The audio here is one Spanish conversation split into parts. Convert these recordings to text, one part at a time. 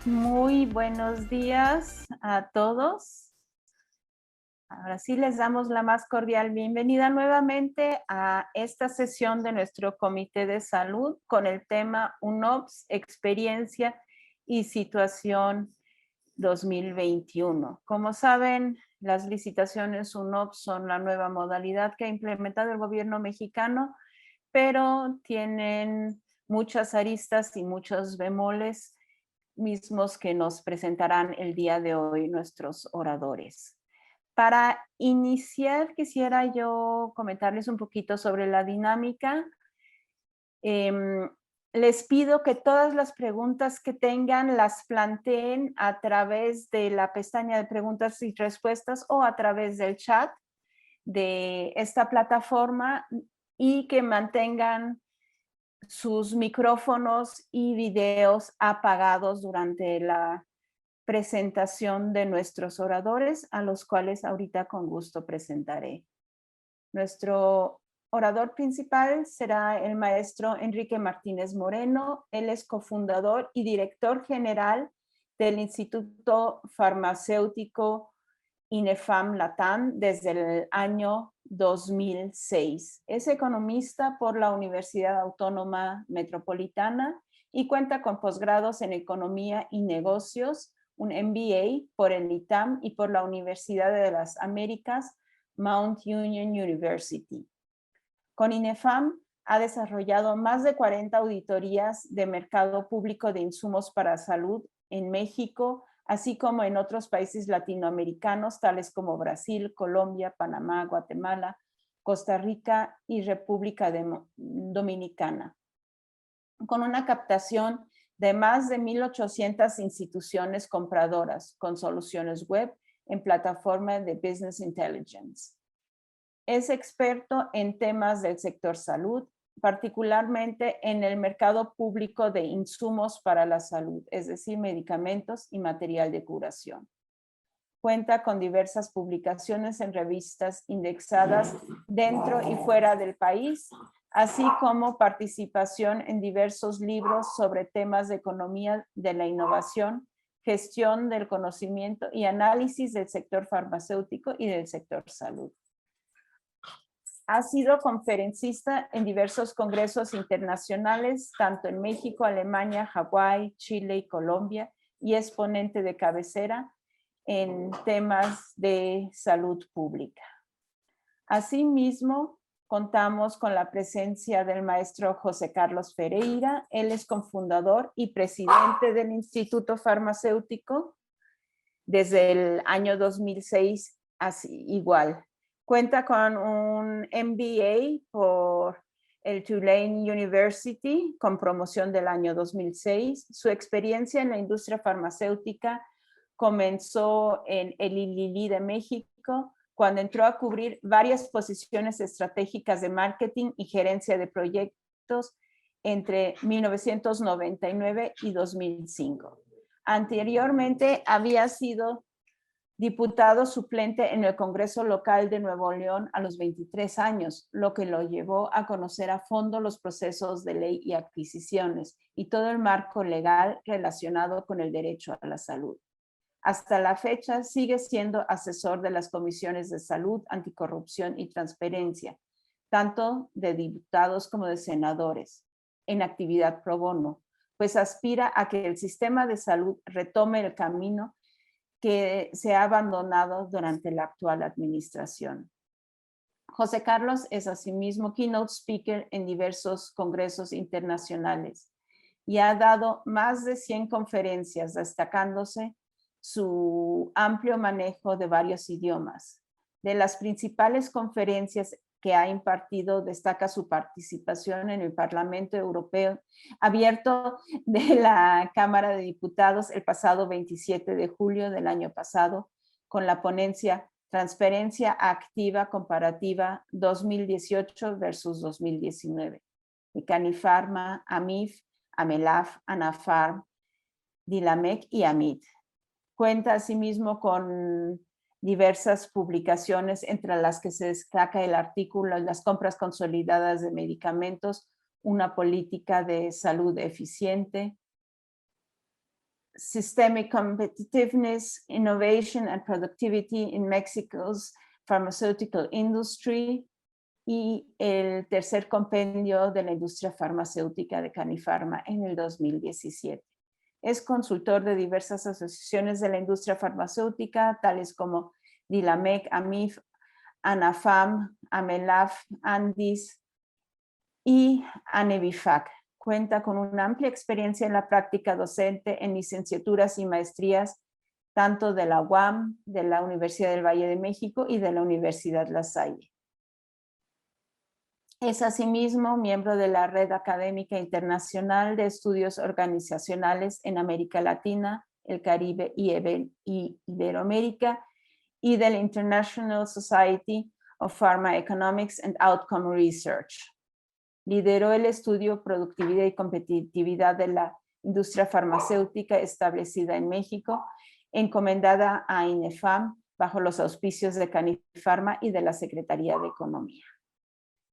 Muy buenos días a todos. Ahora sí les damos la más cordial bienvenida nuevamente a esta sesión de nuestro Comité de Salud con el tema UNOPS, Experiencia y Situación 2021. Como saben, las licitaciones UNOPS son la nueva modalidad que ha implementado el gobierno mexicano, pero tienen muchas aristas y muchos bemoles mismos que nos presentarán el día de hoy nuestros oradores. Para iniciar, quisiera yo comentarles un poquito sobre la dinámica. Les pido que todas las preguntas que tengan las planteen a través de la pestaña de preguntas y respuestas o a través del chat de esta plataforma y que mantengan sus micrófonos y videos apagados durante la presentación de nuestros oradores, a los cuales ahorita con gusto presentaré. Nuestro orador principal será el maestro Enrique Martínez Moreno. Él es cofundador y director general del Instituto Farmacéutico INEFAM Latam desde el año 2006. Es economista por la Universidad Autónoma Metropolitana y cuenta con posgrados en Economía y Negocios, un MBA por el ITAM y por la Universidad de las Américas, Mount Union University. Con INEFAM ha desarrollado más de 40 auditorías de mercado público de insumos para salud en México, así como en otros países latinoamericanos, tales como Brasil, Colombia, Panamá, Guatemala, Costa Rica y República Dominicana, con una captación de más de 1,800 instituciones compradoras con soluciones web en plataforma de Business Intelligence. Es experto en temas del sector salud, particularmente en el mercado público de insumos para la salud, es decir, medicamentos y material de curación. Cuenta con diversas publicaciones en revistas indexadas dentro y fuera del país, así como participación en diversos libros sobre temas de economía de la innovación, gestión del conocimiento y análisis del sector farmacéutico y del sector salud. Ha sido conferencista en diversos congresos internacionales, tanto en México, Alemania, Hawái, Chile y Colombia, y es ponente de cabecera en temas de salud pública. Asimismo, contamos con la presencia del maestro José Carlos Ferreira. Él es cofundador y presidente del Instituto Farmacéutico desde el año 2006, así igual. Cuenta con un MBA por el Tulane University con promoción del año 2006. Su experiencia en la industria farmacéutica comenzó en el Lilly de México, cuando entró a cubrir varias posiciones estratégicas de marketing y gerencia de proyectos entre 1999 y 2005. Anteriormente había sido diputado suplente en el Congreso Local de Nuevo León a los 23 años, lo que lo llevó a conocer a fondo los procesos de ley y adquisiciones y todo el marco legal relacionado con el derecho a la salud. Hasta la fecha sigue siendo asesor de las comisiones de salud, anticorrupción y transparencia, tanto de diputados como de senadores, en actividad pro bono, pues aspira a que el sistema de salud retome el camino que se ha abandonado durante la actual administración. José Carlos es asimismo keynote speaker en diversos congresos internacionales y ha dado más de 100 conferencias, destacándose su amplio manejo de varios idiomas. De las principales conferencias que ha impartido, destaca su participación en el Parlamento Europeo abierto de la Cámara de Diputados el pasado 27 de julio del año pasado, con la ponencia Transferencia Activa Comparativa 2018 versus 2019, de Canifarma, AMIF, AMELAF, ANAFARM, DILAMEC y AMIT. Cuenta asimismo con diversas publicaciones, entre las que se destaca el artículo Las compras consolidadas de medicamentos, una política de salud eficiente, Systemic Competitiveness, Innovation and Productivity in Mexico's Pharmaceutical Industry, y el tercer compendio de la industria farmacéutica de Canifarma en el 2017. Es consultor de diversas asociaciones de la industria farmacéutica, tales como Dilamec, AMIF, ANAFAM, AMELAF, ANDIS y ANEVIFAC. Cuenta con una amplia experiencia en la práctica docente en licenciaturas y maestrías, tanto de la UAM, de la Universidad del Valle de México y de la Universidad La Salle. Es asimismo miembro de la Red Académica Internacional de Estudios Organizacionales en América Latina, el Caribe y Iberoamérica, y del International Society of Pharmacoeconomics and Outcome Research. Lideró el estudio Productividad y Competitividad de la Industria Farmacéutica establecida en México, encomendada a INEFAM bajo los auspicios de Canifarma y de la Secretaría de Economía.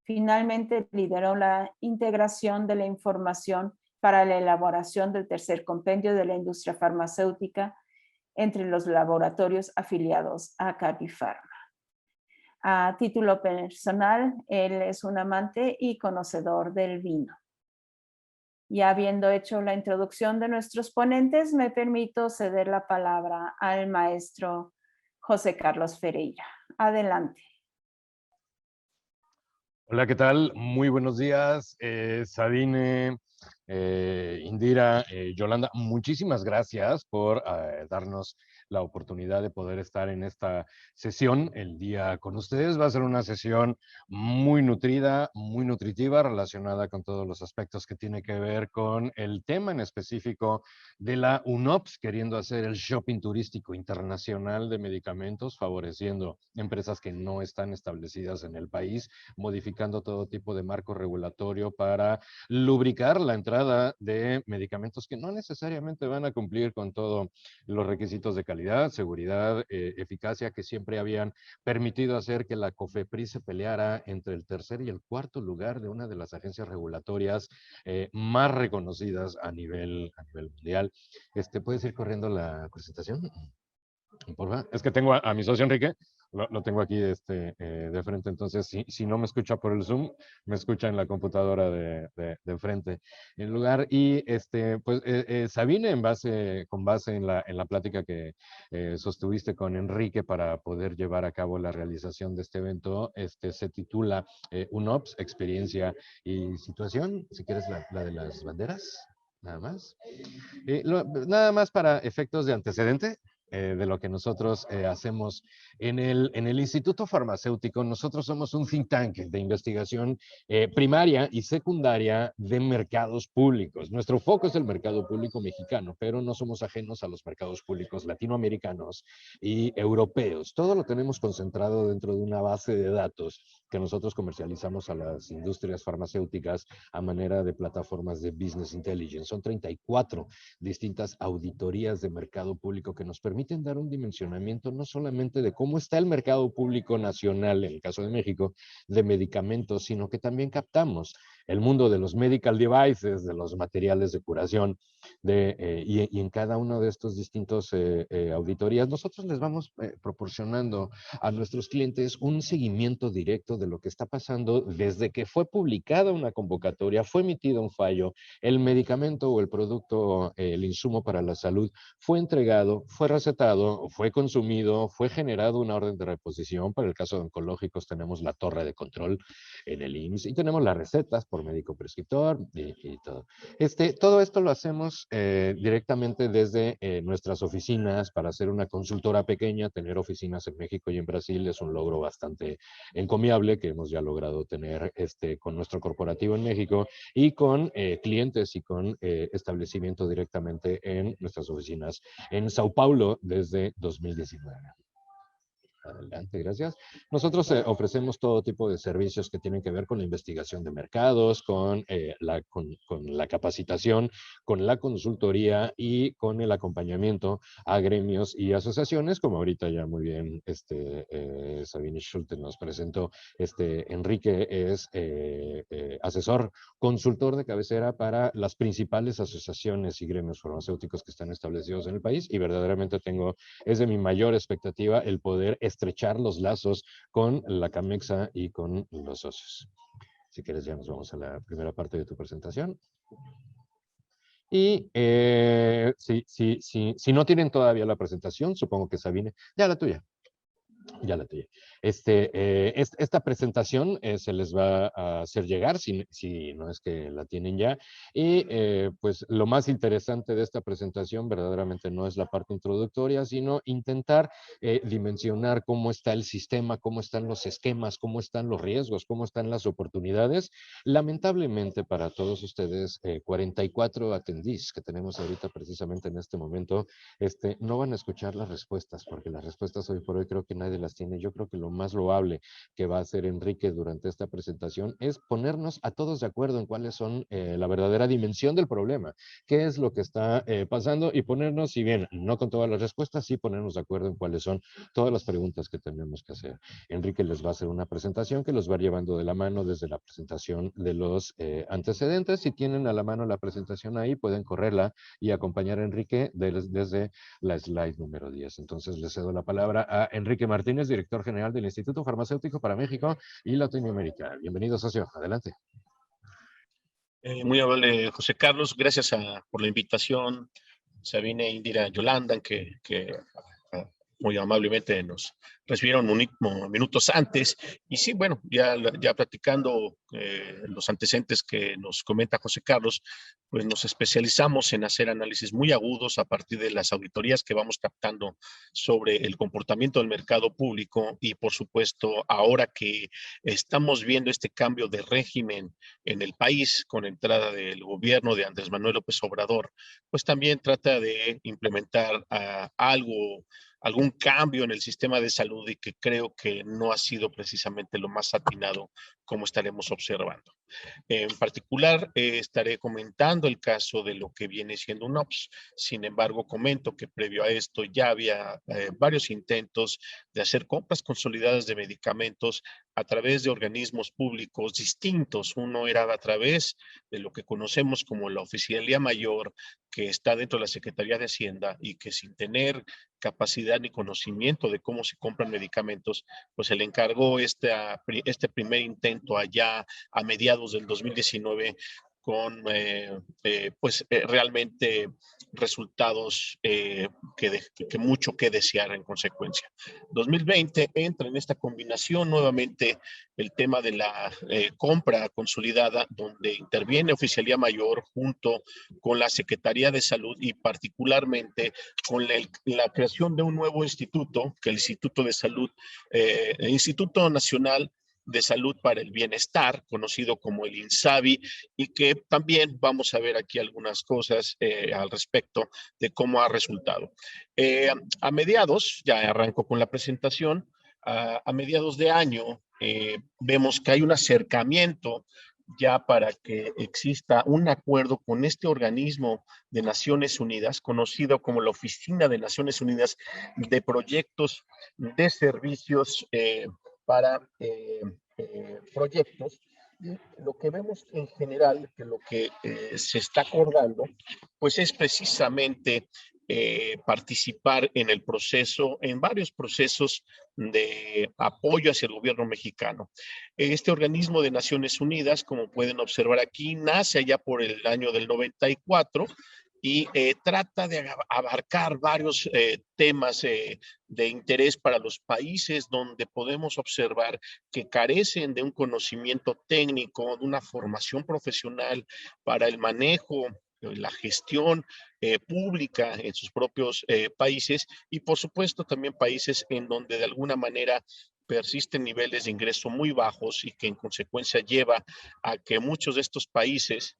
Finalmente, lideró la integración de la información para la elaboración del tercer compendio de la industria farmacéutica entre los laboratorios afiliados a Canifarma. A título personal, él es un amante y conocedor del vino. Ya habiendo hecho la introducción de nuestros ponentes, me permito ceder la palabra al maestro José Carlos Ferreira. Adelante. Hola, ¿qué tal? Muy buenos días, Sabine, Indira, Yolanda, muchísimas gracias por darnos la oportunidad de poder estar en esta sesión el día con ustedes. Va a ser una sesión muy nutrida, muy nutritiva, relacionada con todos los aspectos que tiene que ver con el tema en específico de la UNOPS, queriendo hacer el shopping turístico internacional de medicamentos, favoreciendo empresas que no están establecidas en el país, modificando todo tipo de marco regulatorio para lubricar la entrada de medicamentos que no necesariamente van a cumplir con todos los requisitos de calidad, seguridad, eficacia que siempre habían permitido hacer que la COFEPRIS se peleara entre el tercer y el cuarto lugar de una de las agencias regulatorias más reconocidas a nivel mundial. ¿Puedes ir corriendo la presentación? Porfa. Es que tengo a mi socio Enrique, lo tengo aquí de frente, entonces si no me escucha por el Zoom, me escucha en la computadora de frente. En lugar, y pues Sabine, con base en la plática que sostuviste con Enrique para poder llevar a cabo la realización de este evento, se titula UNOPS, Experiencia y Situación. Si quieres la de las banderas, nada más. Nada más para efectos de antecedente. De lo que nosotros hacemos en el Instituto Farmacéutico. Nosotros somos un think tank de investigación primaria y secundaria de mercados públicos. Nuestro foco es el mercado público mexicano, pero no somos ajenos a los mercados públicos latinoamericanos y europeos. Todo lo tenemos concentrado dentro de una base de datos que nosotros comercializamos a las industrias farmacéuticas a manera de plataformas de business intelligence. Son 34 distintas auditorías de mercado público que nos permiten dar un dimensionamiento no solamente de cómo está el mercado público nacional, en el caso de México, de medicamentos, sino que también captamos el mundo de los medical devices, de los materiales de curación, y en cada uno de estos distintos auditorías, nosotros les vamos proporcionando a nuestros clientes un seguimiento directo de lo que está pasando desde que fue publicada una convocatoria, fue emitido un fallo, el medicamento o el producto, el insumo para la salud, fue entregado, fue recetado, fue consumido, fue generado una orden de reposición. Para el caso de oncológicos tenemos la torre de control en el IMSS y tenemos las recetas por médico prescriptor y todo. Todo esto lo hacemos directamente desde nuestras oficinas. Para ser una consultora pequeña, tener oficinas en México y en Brasil es un logro bastante encomiable que hemos ya logrado tener con nuestro corporativo en México y con clientes y con establecimiento directamente en nuestras oficinas en Sao Paulo desde 2019. Adelante, gracias. Nosotros ofrecemos todo tipo de servicios que tienen que ver con la investigación de mercados, con la capacitación, con la consultoría y con el acompañamiento a gremios y asociaciones, como ahorita ya muy bien Sabine Schulte nos presentó. Enrique es asesor, consultor de cabecera para las principales asociaciones y gremios farmacéuticos que están establecidos en el país, y verdaderamente es de mi mayor expectativa el poder estrechar los lazos con la CAMEXA y con los socios. Si quieres, ya nos vamos a la primera parte de tu presentación. Y si no tienen todavía la presentación, supongo que Sabine, ya la tuya. Ya la tuya. Esta presentación se les va a hacer llegar, si no es que la tienen ya. Y pues lo más interesante de esta presentación verdaderamente no es la parte introductoria, sino intentar dimensionar cómo está el sistema, cómo están los esquemas, cómo están los riesgos, cómo están las oportunidades. Lamentablemente para todos ustedes, 44 atendís que tenemos ahorita precisamente en este momento, no van a escuchar las respuestas, porque las respuestas hoy por hoy creo que nadie las tiene. Yo creo que lo más loable que va a hacer Enrique durante esta presentación es ponernos a todos de acuerdo en cuáles son la verdadera dimensión del problema, qué es lo que está pasando, y ponernos, si bien no con todas las respuestas, sí ponernos de acuerdo en cuáles son todas las preguntas que tenemos que hacer. Enrique les va a hacer una presentación que los va llevando de la mano desde la presentación de los antecedentes. Si tienen a la mano la presentación ahí, pueden correrla y acompañar a Enrique desde la slide número 10. Entonces le cedo la palabra a Enrique Martínez, director general del Instituto Farmacéutico para México y Latinoamérica. Bienvenido, socio. Adelante. Muy amable, José Carlos. Gracias por la invitación. Sabine, Indira, Yolanda, que muy amablemente nos recibieron minutos antes. Y sí, bueno, ya platicando los antecedentes que nos comenta José Carlos, pues nos especializamos en hacer análisis muy agudos a partir de las auditorías que vamos captando sobre el comportamiento del mercado público. Y por supuesto, ahora que estamos viendo este cambio de régimen en el país con entrada del gobierno de Andrés Manuel López Obrador, pues también trata de implementar algún cambio en el sistema de salud, y que creo que no ha sido precisamente lo más atinado, como estaremos observando. En particular, estaré comentando el caso de lo que viene siendo un OPS. Sin embargo, comento que previo a esto ya había varios intentos de hacer compras consolidadas de medicamentos a través de organismos públicos distintos. Uno era a través de lo que conocemos como la Oficialía Mayor, que está dentro de la Secretaría de Hacienda, y que sin tener capacidad ni conocimiento de cómo se compran medicamentos, pues se le encargó este primer intento allá a mediados del 2019 con realmente resultados que mucho que desear en consecuencia. 2020 entra en esta combinación nuevamente el tema de la compra consolidada, donde interviene Oficialía Mayor junto con la Secretaría de Salud, y particularmente con la creación de un nuevo instituto, que el Instituto de Salud, el Instituto Nacional de Salud para el Bienestar, conocido como el INSABI, y que también vamos a ver aquí algunas cosas al respecto de cómo ha resultado. A mediados, ya arranco con la presentación, a mediados de año vemos que hay un acercamiento ya para que exista un acuerdo con este organismo de Naciones Unidas, conocido como la Oficina de Naciones Unidas de Proyectos de Servicios para proyectos. Y lo que vemos en general, que lo que se está acordando, pues es precisamente participar en el proceso, en varios procesos de apoyo hacia el gobierno mexicano. Este organismo de Naciones Unidas, como pueden observar aquí, nace allá por el año del 94, y trata de abarcar varios temas de interés para los países donde podemos observar que carecen de un conocimiento técnico, de una formación profesional para el manejo, la gestión pública en sus propios países, y por supuesto también países en donde de alguna manera persisten niveles de ingreso muy bajos, y que en consecuencia lleva a que muchos de estos países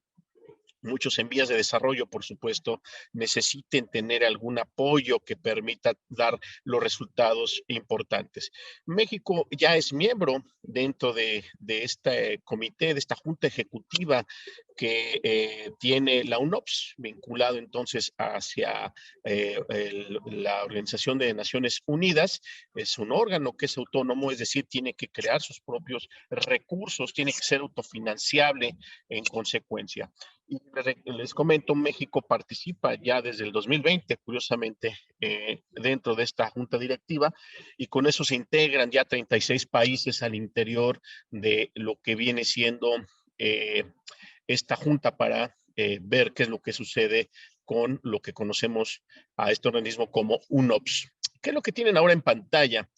muchos en vías de desarrollo, por supuesto, necesiten tener algún apoyo que permita dar los resultados importantes. México ya es miembro dentro de este comité, de esta junta ejecutiva que tiene la UNOPS, vinculado entonces hacia la Organización de Naciones Unidas. Es un órgano que es autónomo, es decir, tiene que crear sus propios recursos, tiene que ser autofinanciable en consecuencia. Y les comento, México participa ya desde el 2020, curiosamente, dentro de esta junta directiva, y con eso se integran ya 36 países al interior de lo que viene siendo esta junta para ver qué es lo que sucede con lo que conocemos a este organismo como UNOPS. ¿Qué es lo que tienen ahora en pantalla?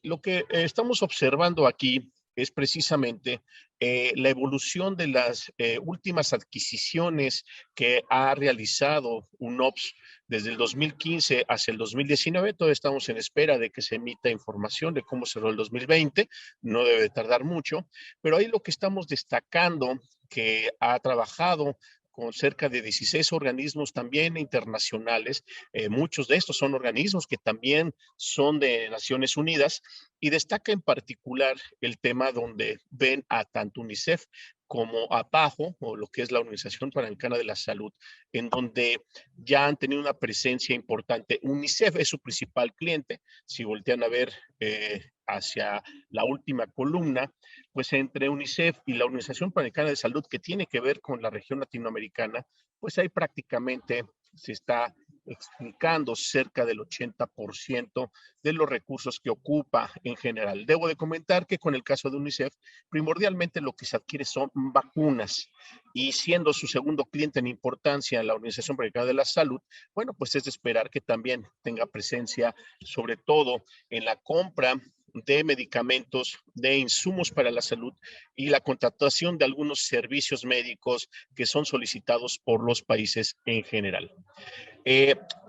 Lo que estamos observando aquí es precisamente la evolución de las últimas adquisiciones que ha realizado UNOPS desde el 2015 hacia el 2019. Todavía estamos en espera de que se emita información de cómo cerró el 2020, no debe tardar mucho, pero ahí lo que estamos destacando que ha trabajado con cerca de 16 organismos también internacionales. Muchos de estos son organismos que también son de Naciones Unidas, y destaca en particular el tema donde ven a tanto UNICEF como a PAHO, o lo que es la Organización Panamericana de la Salud, en donde ya han tenido una presencia importante. UNICEF es su principal cliente. Si voltean a ver hacia la última columna, pues entre UNICEF y la Organización Panamericana de Salud, que tiene que ver con la región latinoamericana, pues ahí prácticamente se está explicando cerca del 80% de los recursos que ocupa en general. Debo de comentar que con el caso de UNICEF, primordialmente lo que se adquiere son vacunas, y siendo su segundo cliente en importancia la Organización Panamericana de la Salud, bueno, pues es de esperar que también tenga presencia, sobre todo en la compra de medicamentos, de insumos para la salud y la contratación de algunos servicios médicos que son solicitados por los países en general.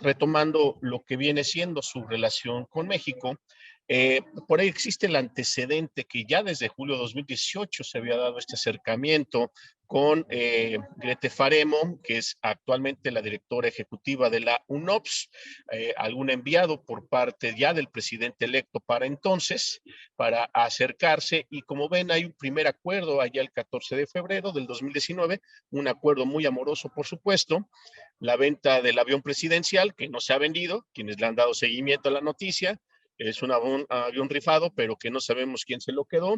Retomando lo que viene siendo su relación con México, por ahí existe el antecedente que ya desde julio de 2018 se había dado este acercamiento con Grete Faremo, que es actualmente la directora ejecutiva de la UNOPS, algún enviado por parte ya del presidente electo para entonces, para acercarse, y como ven hay un primer acuerdo allá el 14 de febrero del 2019, un acuerdo muy amoroso por supuesto, la venta del avión presidencial que no se ha vendido, quienes le han dado seguimiento a la noticia, es un avión rifado, pero que no sabemos quién se lo quedó.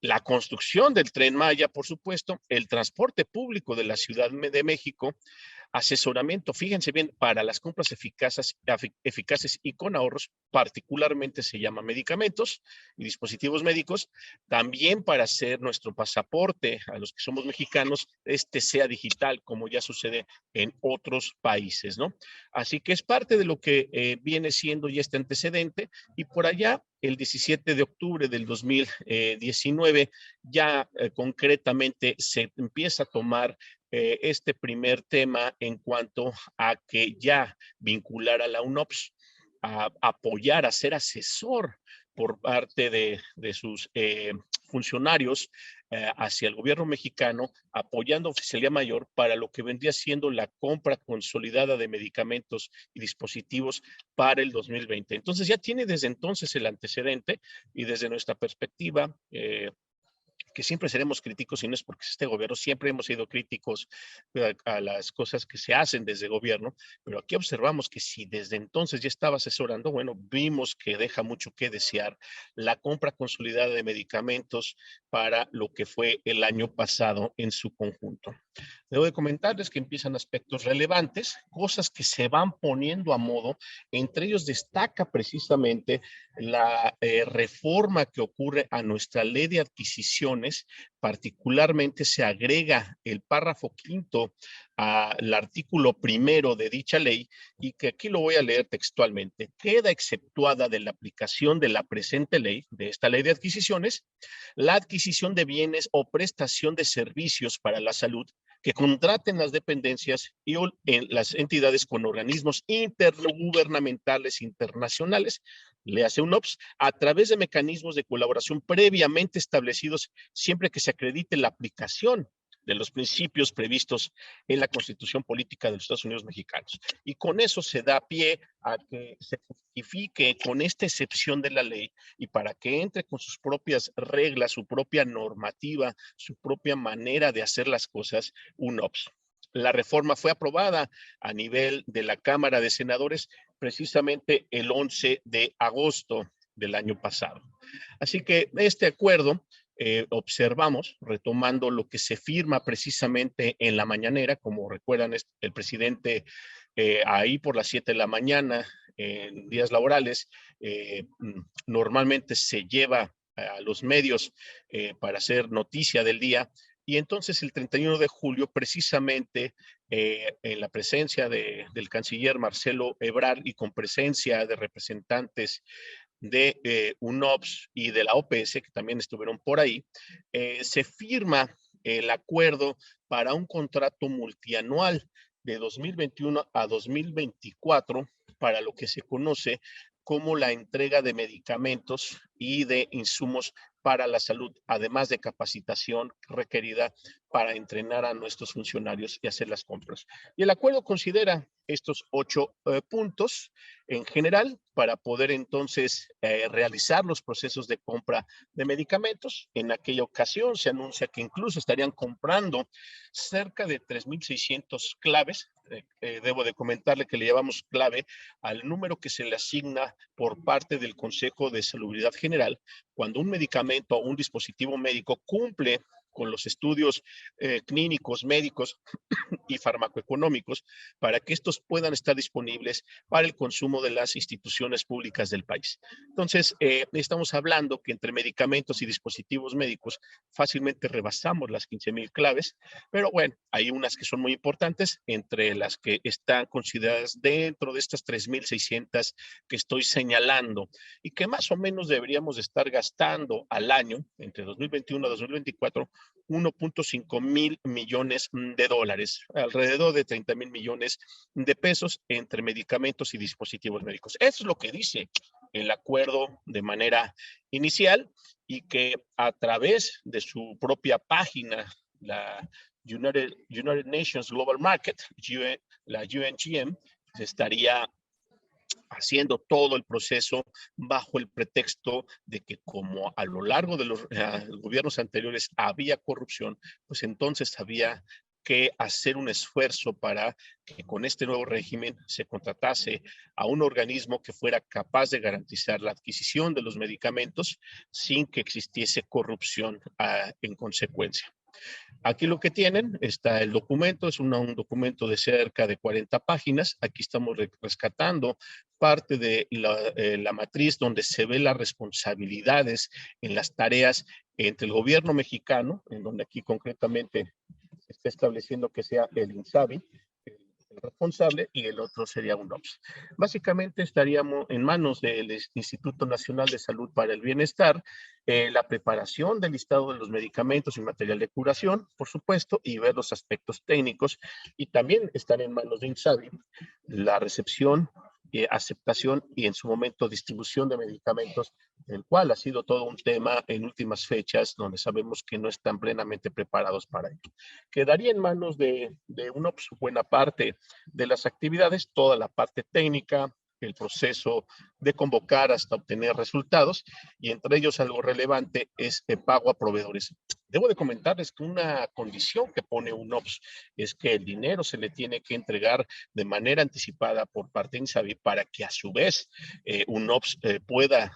La construcción del Tren Maya, por supuesto, el transporte público de la Ciudad de México, asesoramiento, fíjense bien, para las compras eficaces y con ahorros, particularmente se llama medicamentos y dispositivos médicos, también para hacer nuestro pasaporte a los que somos mexicanos, sea digital, como ya sucede en otros países, ¿no? Así que es parte de lo que viene siendo ya este antecedente, y por allá, el 17 de octubre del 2019, ya concretamente se empieza a tomar este primer tema en cuanto a que ya vincular a la UNOPS, a apoyar, a ser asesor por parte de sus funcionarios hacia el gobierno mexicano, apoyando a Oficialía Mayor para lo que vendría siendo la compra consolidada de medicamentos y dispositivos para el 2020. Entonces ya tiene desde entonces el antecedente, y desde nuestra perspectiva, que siempre seremos críticos, y no es porque este gobierno, siempre hemos sido críticos a las cosas que se hacen desde gobierno, pero aquí observamos que si desde entonces ya estaba asesorando, bueno, vimos que deja mucho que desear la compra consolidada de medicamentos para lo que fue el año pasado en su conjunto. Debo de comentarles que empiezan aspectos relevantes, cosas que se van poniendo a modo. Entre ellos destaca precisamente la reforma que ocurre a nuestra ley de adquisiciones. Particularmente se agrega el párrafo quinto al artículo primero de dicha ley, y que aquí lo voy a leer textualmente. Queda exceptuada de la aplicación de la presente ley, de esta ley de adquisiciones, la adquisición de bienes o prestación de servicios para la salud que contraten las dependencias y en las entidades con organismos intergubernamentales internacionales, le hace UNOPS, a través de mecanismos de colaboración previamente establecidos, siempre que se acredite la aplicación de los principios previstos en la Constitución Política de los Estados Unidos Mexicanos. Y con eso se da pie a que se justifique con esta excepción de la ley y para que entre con sus propias reglas, su propia normativa, su propia manera de hacer las cosas, un OPS. La reforma fue aprobada a nivel de la Cámara de Senadores precisamente el 11 de agosto del año pasado. Así que este acuerdo observamos, retomando lo que se firma precisamente en la mañanera, como recuerdan, el presidente ahí por las 7 de la mañana, en días laborales, normalmente se lleva a los medios para hacer noticia del día. Y entonces el 31 de julio, precisamente en la presencia del canciller Marcelo Ebrard y con presencia de representantes de UNOPS y de la OPS, que también estuvieron por ahí, se firma el acuerdo para un contrato multianual de 2021 a 2024 para lo que se conoce como la entrega de medicamentos y de insumos para la salud, además de capacitación requerida para entrenar a nuestros funcionarios y hacer las compras. Y el acuerdo considera estos 8 puntos en general para poder entonces realizar los procesos de compra de medicamentos. En aquella ocasión se anuncia que incluso estarían comprando cerca de 3,600 claves. Debo de comentarle que le llamamos clave al número que se le asigna por parte del Consejo de Salubridad General cuando un medicamento o un dispositivo médico cumple con los estudios clínicos, médicos y farmacoeconómicos para que estos puedan estar disponibles para el consumo de las instituciones públicas del país. Entonces, estamos hablando que entre medicamentos y dispositivos médicos fácilmente rebasamos las 15,000 claves, pero bueno, hay unas que son muy importantes, entre las que están consideradas dentro de estas 3,600 que estoy señalando y que más o menos deberíamos estar gastando al año, entre 2021 a 2024, 1.5 mil millones de dólares, alrededor de 30 mil millones de pesos entre medicamentos y dispositivos médicos. Eso es lo que dice el acuerdo de manera inicial y que a través de su propia página, la United Nations Global Market, la UNGM, se estaría haciendo todo el proceso bajo el pretexto de que como a lo largo de los gobiernos anteriores había corrupción, pues entonces había que hacer un esfuerzo para que con este nuevo régimen se contratase a un organismo que fuera capaz de garantizar la adquisición de los medicamentos sin que existiese corrupción en consecuencia. Aquí lo que tienen está el documento, es un documento de cerca de 40 páginas. Aquí estamos rescatando parte de la matriz donde se ve las responsabilidades en las tareas entre el gobierno mexicano, en donde aquí concretamente se está estableciendo que sea el INSABI, el responsable, y el otro sería UNOPS. Básicamente estaríamos en manos del Instituto Nacional de Salud para el Bienestar, la preparación del listado de los medicamentos y material de curación, por supuesto, y ver los aspectos técnicos, y también están en manos de INSABI la recepción, aceptación y en su momento distribución de medicamentos, el cual ha sido todo un tema en últimas fechas, donde sabemos que no están plenamente preparados para ello. Quedaría en manos de UNOPS buena parte de las actividades, toda la parte técnica, el proceso de convocar hasta obtener resultados, y entre ellos algo relevante es el pago a proveedores. Debo de comentarles que una condición que pone UNOPS es que el dinero se le tiene que entregar de manera anticipada por parte de INSABI para que a su vez UNOPS pueda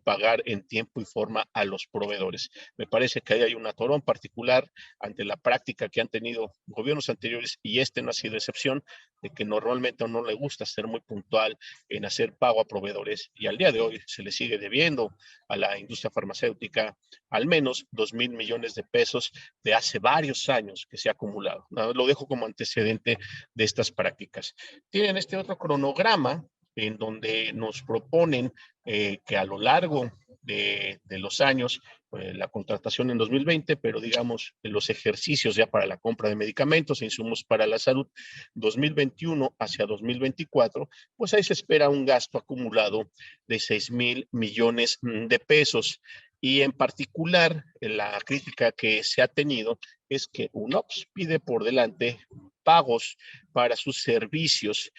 pagar en tiempo y forma a los proveedores. Me parece que ahí hay un atorón particular ante la práctica que han tenido gobiernos anteriores y este no ha sido excepción, de que normalmente no le gusta ser muy puntual en hacer pago a proveedores y al día de hoy se le sigue debiendo a la industria farmacéutica al menos 2,000 millones de pesos de hace varios años que se ha acumulado. Lo dejo como antecedente de estas prácticas. Tienen este otro cronograma en donde nos proponen que a lo largo de los años, la contratación en 2020, pero digamos los ejercicios ya para la compra de medicamentos e insumos para la salud 2021 hacia 2024, pues ahí se espera un gasto acumulado de 6,000 millones de pesos. Y en particular, la crítica que se ha tenido es que UNOPS pide por delante pagos para sus servicios.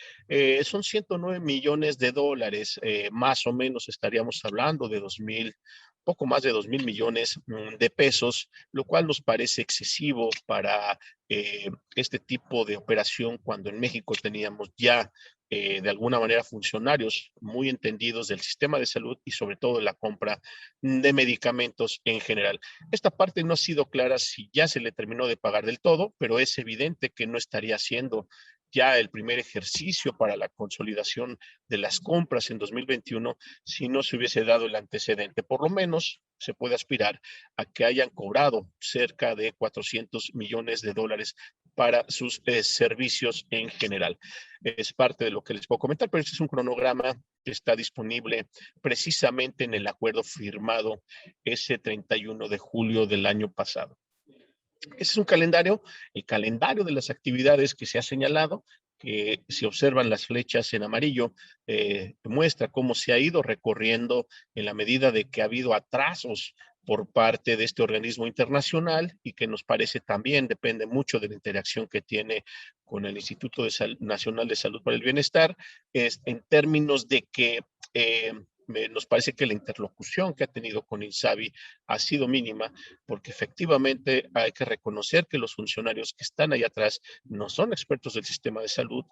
Son 109 millones de dólares, más o menos estaríamos hablando de 2,000, poco más de 2,000 millones de pesos, lo cual nos parece excesivo para este tipo de operación cuando en México teníamos ya de alguna manera funcionarios muy entendidos del sistema de salud y sobre todo de la compra de medicamentos en general. Esta parte no ha sido clara si ya se le terminó de pagar del todo, pero es evidente que no estaría siendo ya el primer ejercicio para la consolidación de las compras en 2021 si no se hubiese dado el antecedente. Por lo menos se puede aspirar a que hayan cobrado cerca de 400 millones de dólares para sus servicios en general. Es parte de lo que les puedo comentar, pero este es un cronograma que está disponible precisamente en el acuerdo firmado ese 31 de julio del año pasado. Ese es un calendario, el calendario de las actividades que se ha señalado, que si observan las flechas en amarillo, muestra cómo se ha ido recorriendo en la medida de que ha habido atrasos por parte de este organismo internacional y que nos parece también depende mucho de la interacción que tiene con el Instituto Nacional de Salud para el Bienestar, en términos de que nos parece que la interlocución que ha tenido con INSABI ha sido mínima, porque efectivamente hay que reconocer que los funcionarios que están ahí atrás no son expertos del sistema de salud,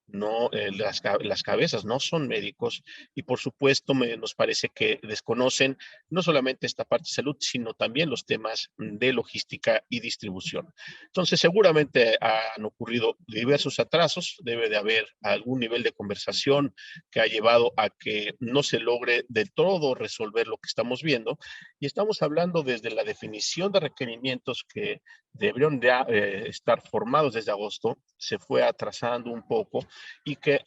no, las cabezas no son médicos y por supuesto nos parece que desconocen no solamente esta parte de salud, sino también los temas de logística y distribución. Entonces seguramente han ocurrido diversos atrasos, debe de haber algún nivel de conversación que ha llevado a que no se logre del todo resolver lo que estamos viendo y estamos hablando desde la definición de requerimientos que deberían de estar formados desde agosto, se fue atrasando un poco y que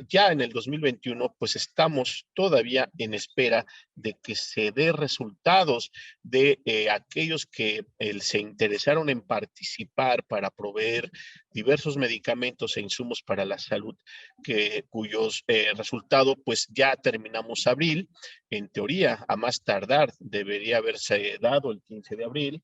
ya en el 2021 pues estamos todavía en espera de que se dé resultados de aquellos que se interesaron en participar para proveer diversos medicamentos e insumos para la salud, cuyos resultados pues ya terminamos abril. En teoría, a más tardar, debería haberse dado el 15 de abril.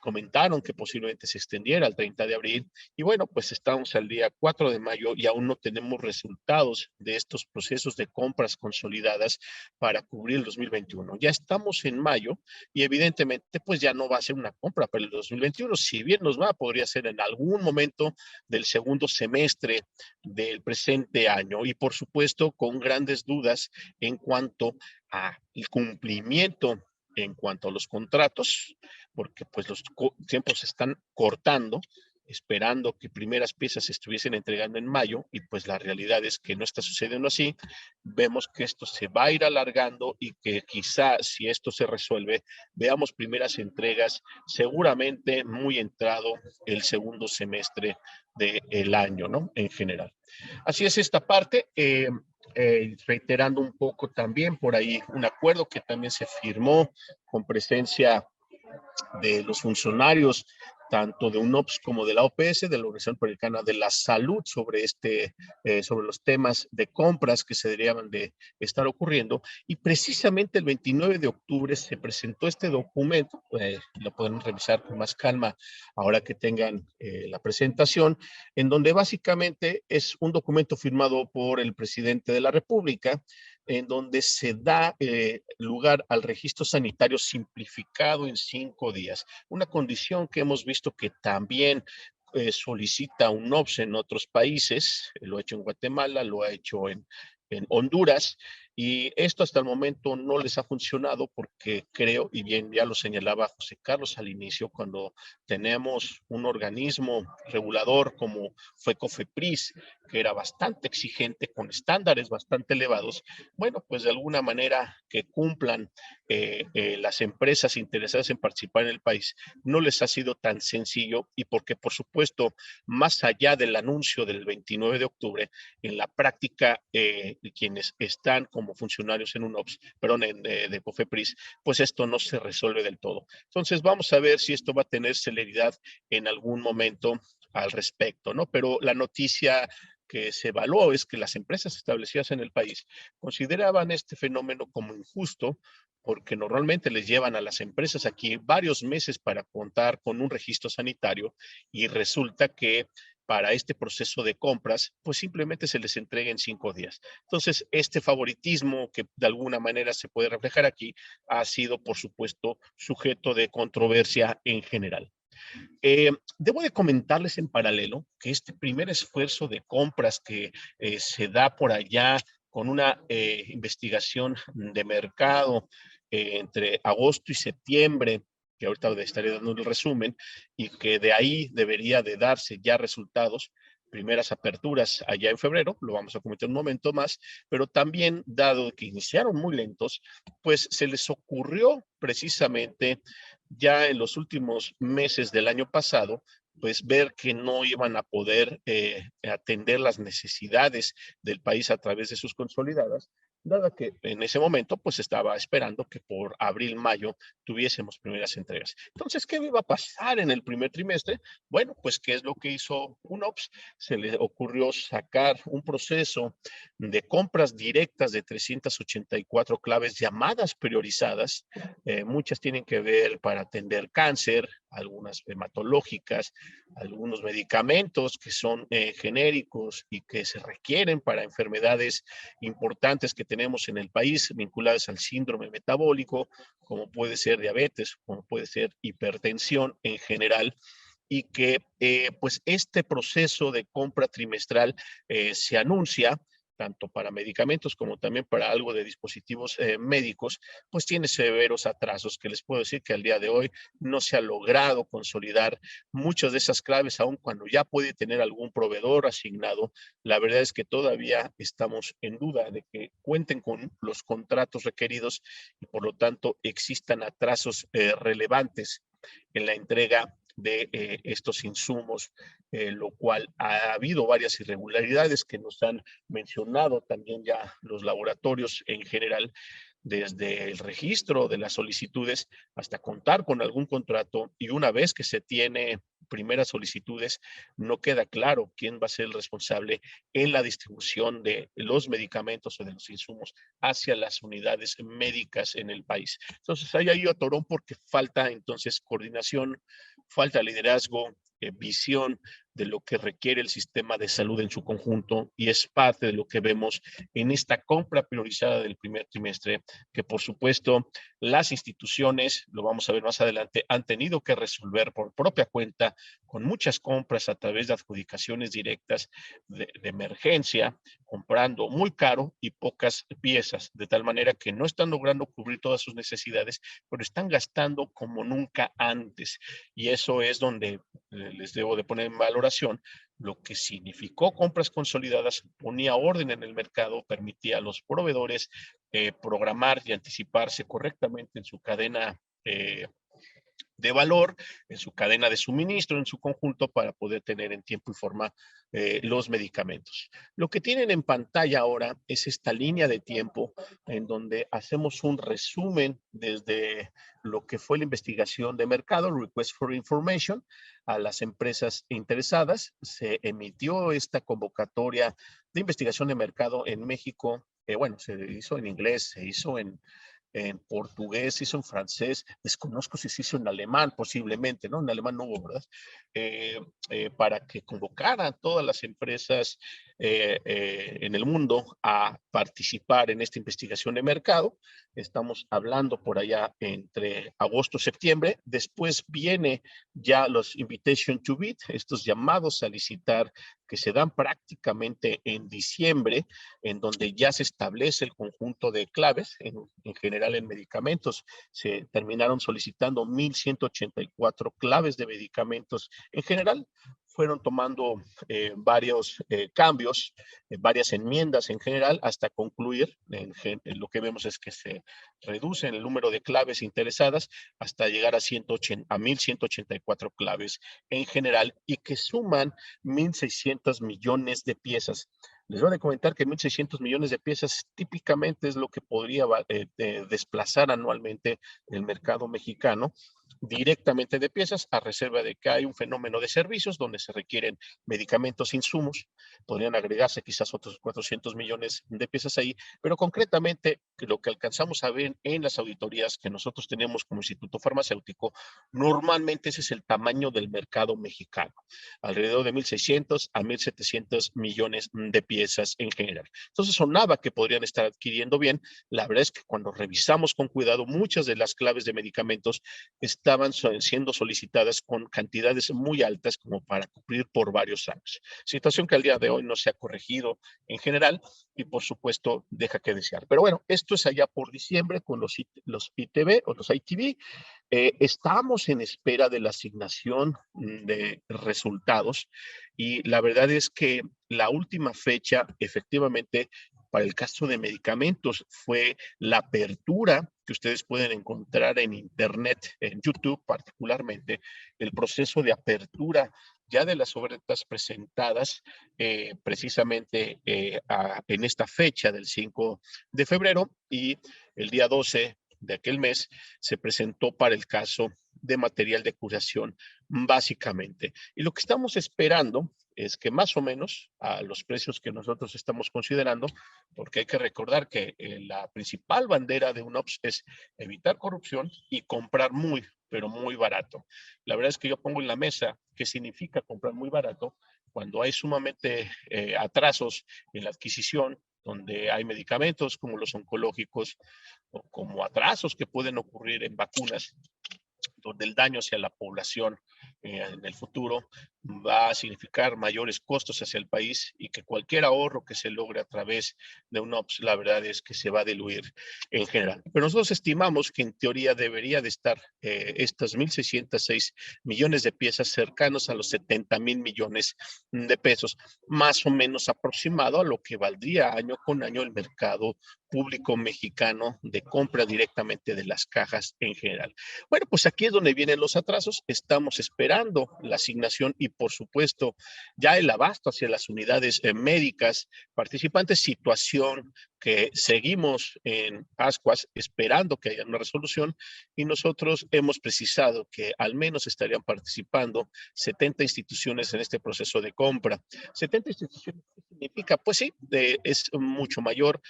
Comentaron que posiblemente se extendiera al 30 de abril y bueno, pues estamos al día 4 de mayo y aún no tenemos resultados de estos procesos de compras consolidadas para cubrir el 2021. Ya estamos en mayo y evidentemente pues ya no va a ser una compra para el 2021. Si bien nos va, podría ser en algún momento del segundo semestre del presente año y por supuesto con grandes dudas en cuanto al cumplimiento en cuanto a los contratos, porque pues los tiempos se están cortando, esperando que primeras piezas se estuviesen entregando en mayo y pues la realidad es que no está sucediendo así. Vemos que esto se va a ir alargando y que quizá si esto se resuelve, veamos primeras entregas seguramente muy entrado el segundo semestre del año, ¿no? En general. Así es esta parte. Reiterando un poco también por ahí un acuerdo que también se firmó con presencia de los funcionarios tanto de UNOPS como de la OPS, de la Organización Panamericana de la Salud, sobre sobre los temas de compras que se deberían de estar ocurriendo. Y precisamente el 29 de octubre se presentó este documento, lo pueden revisar con más calma ahora que tengan la presentación, en donde básicamente es un documento firmado por el presidente de la República, en donde se da lugar al registro sanitario simplificado en 5 días. Una condición que hemos visto que también solicita UNOPS en otros países, lo ha hecho en Guatemala, lo ha hecho en Honduras, y esto hasta el momento no les ha funcionado porque creo, y bien ya lo señalaba José Carlos al inicio, cuando tenemos un organismo regulador como fue COFEPRIS, que era bastante exigente, con estándares bastante elevados, bueno, pues de alguna manera que cumplan las empresas interesadas en participar en el país, no les ha sido tan sencillo y porque por supuesto, más allá del anuncio del 29 de octubre, en la práctica quienes están como funcionarios en UNOPS, perdón, de COFEPRIS, pues esto no se resuelve del todo. Entonces vamos a ver si esto va a tener celeridad en algún momento al respecto, ¿no? Pero la noticia que se evaluó es que las empresas establecidas en el país consideraban este fenómeno como injusto porque normalmente les llevan a las empresas aquí varios meses para contar con un registro sanitario y resulta que para este proceso de compras, pues simplemente se les entrega en 5 días. Entonces, este favoritismo que de alguna manera se puede reflejar aquí ha sido, por supuesto, sujeto de controversia en general. Debo de comentarles en paralelo que este primer esfuerzo de compras que se da por allá con una investigación de mercado entre agosto y septiembre, que ahorita estaré dando el resumen, y que de ahí debería de darse ya resultados, primeras aperturas allá en febrero, lo vamos a comentar un momento más, pero también dado que iniciaron muy lentos, pues se les ocurrió precisamente ya en los últimos meses del año pasado, pues ver que no iban a poder atender las necesidades del país a través de sus consolidadas, dado que en ese momento pues estaba esperando que por abril, mayo tuviésemos primeras entregas. Entonces, ¿qué iba a pasar en el primer trimestre? Bueno, pues ¿qué es lo que hizo UNOPS? Se le ocurrió sacar un proceso de compras directas de 384 claves llamadas priorizadas. Muchas tienen que ver para atender cáncer, algunas hematológicas, algunos medicamentos que son genéricos y que se requieren para enfermedades importantes que tenemos en el país vinculadas al síndrome metabólico, como puede ser diabetes, como puede ser hipertensión en general, y que pues este proceso de compra trimestral se anuncia tanto para medicamentos como también para algo de dispositivos médicos, pues tiene severos atrasos que les puedo decir que al día de hoy no se ha logrado consolidar muchas de esas claves, aun cuando ya puede tener algún proveedor asignado. La verdad es que todavía estamos en duda de que cuenten con los contratos requeridos y por lo tanto existan atrasos relevantes en la entrega de estos insumos, lo cual ha habido varias irregularidades que nos han mencionado también ya los laboratorios en general, desde el registro de las solicitudes hasta contar con algún contrato, y una vez que se tiene primeras solicitudes, no queda claro quién va a ser el responsable en la distribución de los medicamentos o de los insumos hacia las unidades médicas en el país. Entonces, hay ahí atorón porque falta entonces coordinación, falta liderazgo, visión de lo que requiere el sistema de salud en su conjunto, y es parte de lo que vemos en esta compra priorizada del primer trimestre, que por supuesto las instituciones, lo vamos a ver más adelante, han tenido que resolver por propia cuenta con muchas compras a través de adjudicaciones directas de emergencia, comprando muy caro y pocas piezas, de tal manera que no están logrando cubrir todas sus necesidades, pero están gastando como nunca antes. Y eso es donde les debo de poner en valoración lo que significó compras consolidadas, ponía orden en el mercado, permitía a los proveedores programar y anticiparse correctamente en su cadena de valor, en su cadena de suministro, en su conjunto, para poder tener en tiempo y forma los medicamentos. Lo que tienen en pantalla ahora es esta línea de tiempo en donde hacemos un resumen desde lo que fue la investigación de mercado, Request for Information, a las empresas interesadas. Se emitió esta convocatoria de investigación de mercado en México. Bueno, se hizo en inglés, se hizo en portugués, se hizo en francés, desconozco si se hizo en alemán posiblemente, ¿no? En alemán no hubo, ¿verdad? Para que convocaran todas las empresas en el mundo a participar en esta investigación de mercado. Estamos hablando por allá entre agosto y septiembre. Después viene ya los invitation to bid, estos llamados a licitar que se dan prácticamente en diciembre, en donde ya se establece el conjunto de claves, en general en medicamentos. Se terminaron solicitando 1,184 claves de medicamentos en general. Fueron tomando varios cambios, varias enmiendas en general, hasta concluir, en lo que vemos es que se reduce el número de claves interesadas hasta llegar a 1,184 claves en general, y que suman 1,600 millones de piezas. Les voy a comentar que 1,600 millones de piezas típicamente es lo que podría desplazar anualmente el mercado mexicano, directamente de piezas, a reserva de que hay un fenómeno de servicios donde se requieren medicamentos, insumos, podrían agregarse quizás otros 400 millones de piezas ahí, pero concretamente lo que alcanzamos a ver en las auditorías que nosotros tenemos como Instituto Farmacéutico, normalmente ese es el tamaño del mercado mexicano, alrededor de 1.600 a 1.700 millones de piezas en general. Entonces sonaba que podrían estar adquiriendo bien. La verdad es que cuando revisamos con cuidado, muchas de las claves de medicamentos estaban siendo solicitadas con cantidades muy altas como para cubrir por varios años. Situación que al día de hoy no se ha corregido en general y por supuesto deja que desear. Pero bueno, esto es allá por diciembre con los ITV o los ITV. Estamos en espera de la asignación de resultados y la verdad es que la última fecha efectivamente para el caso de medicamentos fue la apertura que ustedes pueden encontrar en internet, en YouTube particularmente, el proceso de apertura ya de las ofertas presentadas precisamente en esta fecha del 5 de febrero y el día 12 de aquel mes se presentó para el caso de material de curación básicamente. Y lo que estamos esperando es que más o menos a los precios que nosotros estamos considerando, porque hay que recordar que la principal bandera de UNOPS es evitar corrupción y comprar muy, pero muy barato. La verdad es que yo pongo en la mesa qué significa comprar muy barato cuando hay sumamente atrasos en la adquisición, donde hay medicamentos como los oncológicos o como atrasos que pueden ocurrir en vacunas, donde el daño hacia la población en el futuro va a significar mayores costos hacia el país y que cualquier ahorro que se logre a través de UNOPS, la verdad es que se va a diluir en general. Pero nosotros estimamos que en teoría debería de estar estas 1.606 millones de piezas cercanos a los 70,000 millones de pesos, más o menos aproximado a lo que valdría año con año el mercado público mexicano de compra directamente de las cajas en general. Bueno, pues aquí es donde vienen los atrasos. Estamos esperando la asignación y, por supuesto, ya el abasto hacia las unidades médicas participantes, situación que seguimos en ascuas esperando que haya una resolución y nosotros hemos precisado que al menos estarían participando 70 instituciones en este proceso de compra. 70 instituciones, ¿qué significa? Pues sí, es mucho mayor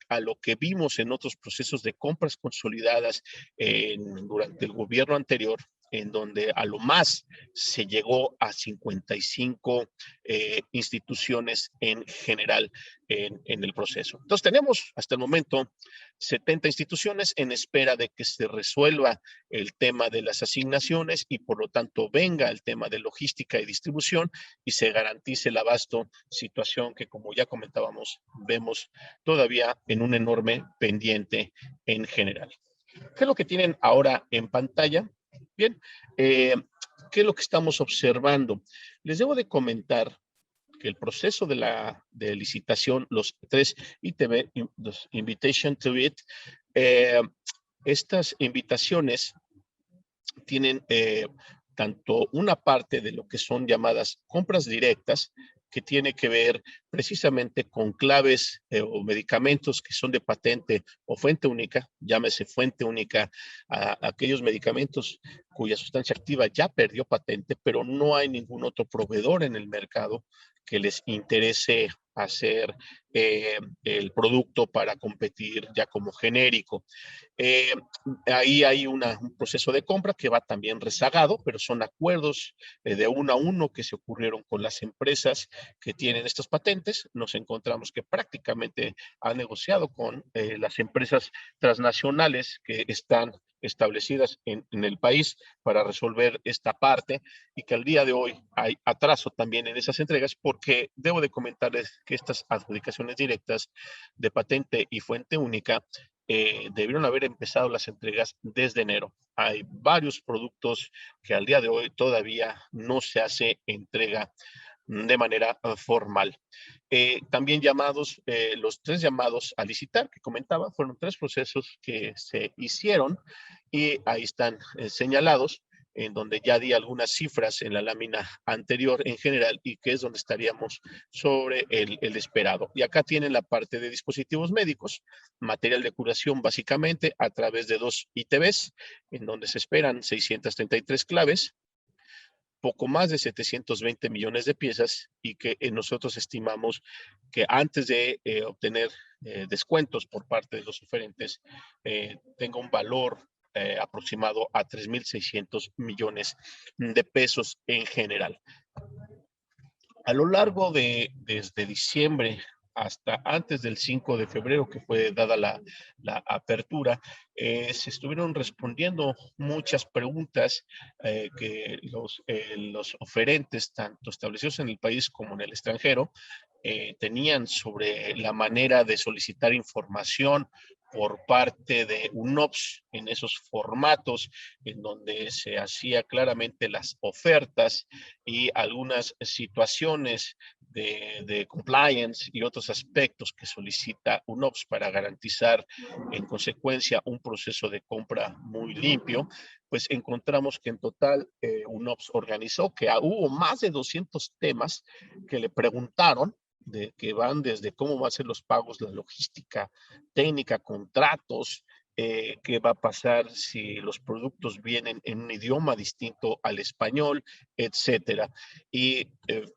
a lo que vimos en otros procesos de compras consolidadas durante el gobierno anterior, en donde a lo más se llegó a 55 instituciones en general en el proceso. Entonces tenemos hasta el momento 70 instituciones en espera de que se resuelva el tema de las asignaciones y por lo tanto venga el tema de logística y distribución y se garantice el abasto, situación que como ya comentábamos vemos todavía en un enorme pendiente en general. ¿Qué es lo que tienen ahora en pantalla? Bien, ¿qué es lo que estamos observando? Les debo de comentar que el proceso de licitación, los 3 ITB, los Invitation to Bid, estas invitaciones tienen tanto una parte de lo que son llamadas compras directas, que tiene que ver precisamente con claves o medicamentos que son de patente o fuente única, llámese fuente única a aquellos medicamentos cuya sustancia activa ya perdió patente, pero no hay ningún otro proveedor en el mercado que les interese hacer el producto para competir ya como genérico. Ahí hay un proceso de compra que va también rezagado, pero son acuerdos de uno a uno que se ocurrieron con las empresas que tienen estas patentes. Nos encontramos que prácticamente han negociado con las empresas transnacionales que están establecidas en el país para resolver esta parte y que al día de hoy hay atraso también en esas entregas porque debo de comentarles que estas adjudicaciones directas de patente y fuente única debieron haber empezado las entregas desde enero. Hay varios productos que al día de hoy todavía no se hace entrega de manera formal. También llamados, los 3 llamados a licitar que comentaba, fueron 3 procesos que se hicieron y ahí están señalados. en donde ya di algunas cifras en la lámina anterior en general y que es donde estaríamos sobre el esperado. Y acá tienen la parte de dispositivos médicos, material de curación básicamente a través de 2 ITBs, en donde se esperan 633 claves, poco más de 720 millones de piezas y que nosotros estimamos que antes de obtener descuentos por parte de los oferentes tenga un valor aproximado a 3.600 millones de pesos en general. A lo largo desde diciembre hasta antes del 5 de febrero, que fue dada la apertura, se estuvieron respondiendo muchas preguntas que los oferentes, tanto establecidos en el país como en el extranjero, tenían sobre la manera de solicitar información por parte de UNOPS en esos formatos en donde se hacía claramente las ofertas y algunas situaciones de compliance y otros aspectos que solicita UNOPS para garantizar en consecuencia un proceso de compra muy limpio, pues encontramos que en total UNOPS organizó que hubo más de 200 temas que le preguntaron, que van desde cómo van a ser los pagos, la logística técnica, contratos, qué va a pasar si los productos vienen en un idioma distinto al español, etcétera. Y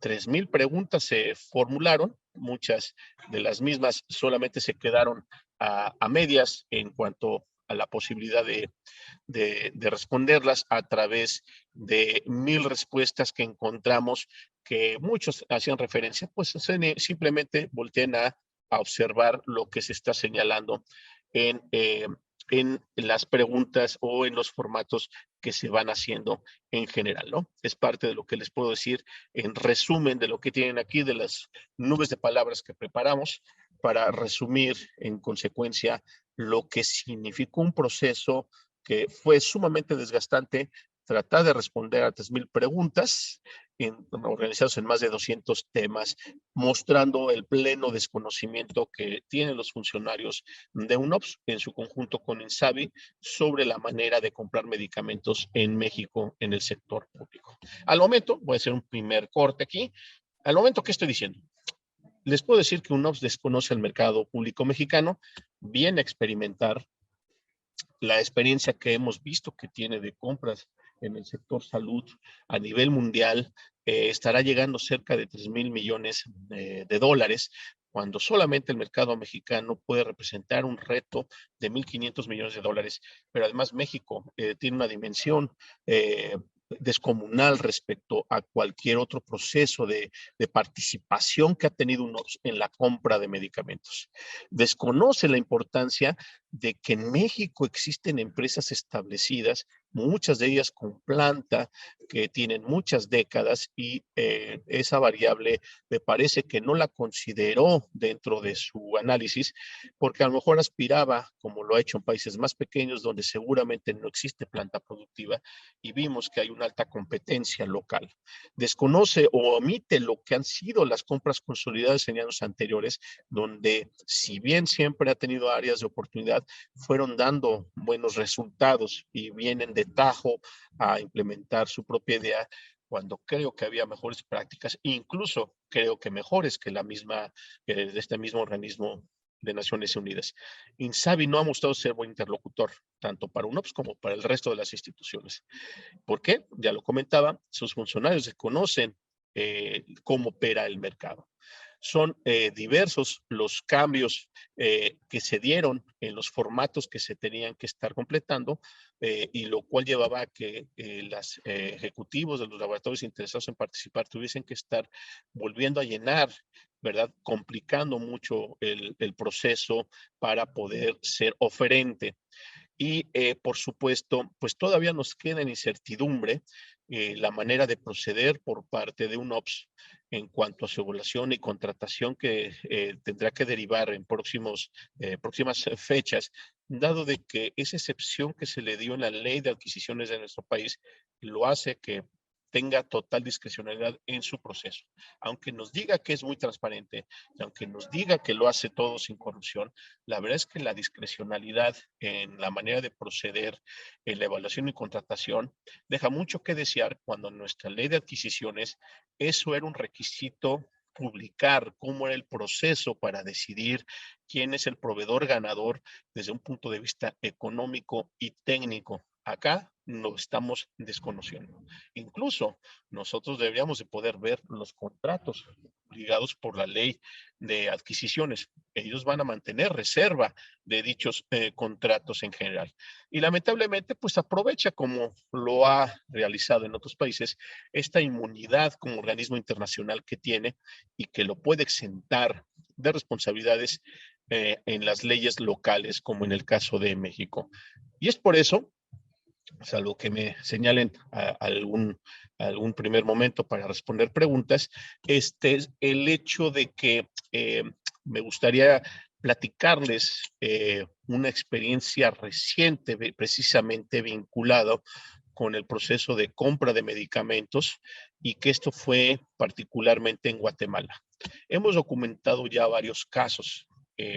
3,000 preguntas se formularon, muchas de las mismas solamente se quedaron a medias en cuanto a la posibilidad de responderlas a través de 1,000 respuestas que encontramos que muchos hacían referencia, pues simplemente volteen a observar lo que se está señalando en las preguntas o en los formatos que se van haciendo en general, ¿no? Es parte de lo que les puedo decir en resumen de lo que tienen aquí, de las nubes de palabras que preparamos para resumir en consecuencia lo que significó un proceso que fue sumamente desgastante, tratar de responder a 3,000 preguntas organizados en más de 200 temas, mostrando el pleno desconocimiento que tienen los funcionarios de UNOPS en su conjunto con INSABI sobre la manera de comprar medicamentos en México en el sector público. Al momento, voy a hacer un primer corte aquí, al momento, ¿qué estoy diciendo? Les puedo decir que UNOPS desconoce el mercado público mexicano, viene a experimentar la experiencia que hemos visto que tiene de compras en el sector salud a nivel mundial, estará llegando cerca de 3,000 millones de dólares, cuando solamente el mercado mexicano puede representar un reto de 1,500 millones de dólares. Pero además México tiene una dimensión descomunal respecto a cualquier otro proceso de participación que ha tenido UNOPS en la compra de medicamentos. Desconoce la importancia de que en México existen empresas establecidas, muchas de ellas con planta, que tienen muchas décadas y esa variable me parece que no la consideró dentro de su análisis, porque a lo mejor aspiraba, como lo ha hecho en países más pequeños, donde seguramente no existe planta productiva, y vimos que hay una alta competencia local. Desconoce o omite lo que han sido las compras consolidadas en años anteriores, donde si bien siempre ha tenido áreas de oportunidad, fueron dando buenos resultados y vienen de tajo a implementar su propia idea cuando creo que había mejores prácticas, incluso creo que mejores que la misma, de este mismo organismo de Naciones Unidas. INSABI no ha mostrado ser buen interlocutor, tanto para UNOPS como para el resto de las instituciones. ¿Por qué? Ya lo comentaba, sus funcionarios desconocen cómo opera el mercado. Son diversos los cambios que se dieron en los formatos que se tenían que estar completando y lo cual llevaba a que los ejecutivos de los laboratorios interesados en participar tuviesen que estar volviendo a llenar, ¿verdad? Complicando mucho el proceso para poder ser oferente. Y por supuesto, pues todavía nos queda en incertidumbre la manera de proceder por parte de UNOPS en cuanto a su evaluación y contratación que tendrá que derivar en próximas fechas, dado de que esa excepción que se le dio en la ley de adquisiciones de nuestro país lo hace que tenga total discrecionalidad en su proceso. Aunque nos diga que es muy transparente, y aunque nos diga que lo hace todo sin corrupción, la verdad es que la discrecionalidad en la manera de proceder en la evaluación y contratación deja mucho que desear, cuando en nuestra ley de adquisiciones eso era un requisito publicar, cómo era el proceso para decidir quién es el proveedor ganador desde un punto de vista económico y técnico. Acá lo estamos desconociendo. Incluso nosotros deberíamos de poder ver los contratos obligados por la ley de adquisiciones. Ellos van a mantener reserva de dichos contratos en general. Y lamentablemente, pues aprovecha, como lo ha realizado en otros países, esta inmunidad como organismo internacional que tiene y que lo puede exentar de responsabilidades en las leyes locales, como en el caso de México. Y es por eso, salvo que me señalen algún primer momento para responder preguntas, el hecho de que me gustaría platicarles una experiencia reciente, precisamente vinculado con el proceso de compra de medicamentos, y que esto fue particularmente en Guatemala. Hemos documentado ya varios casos.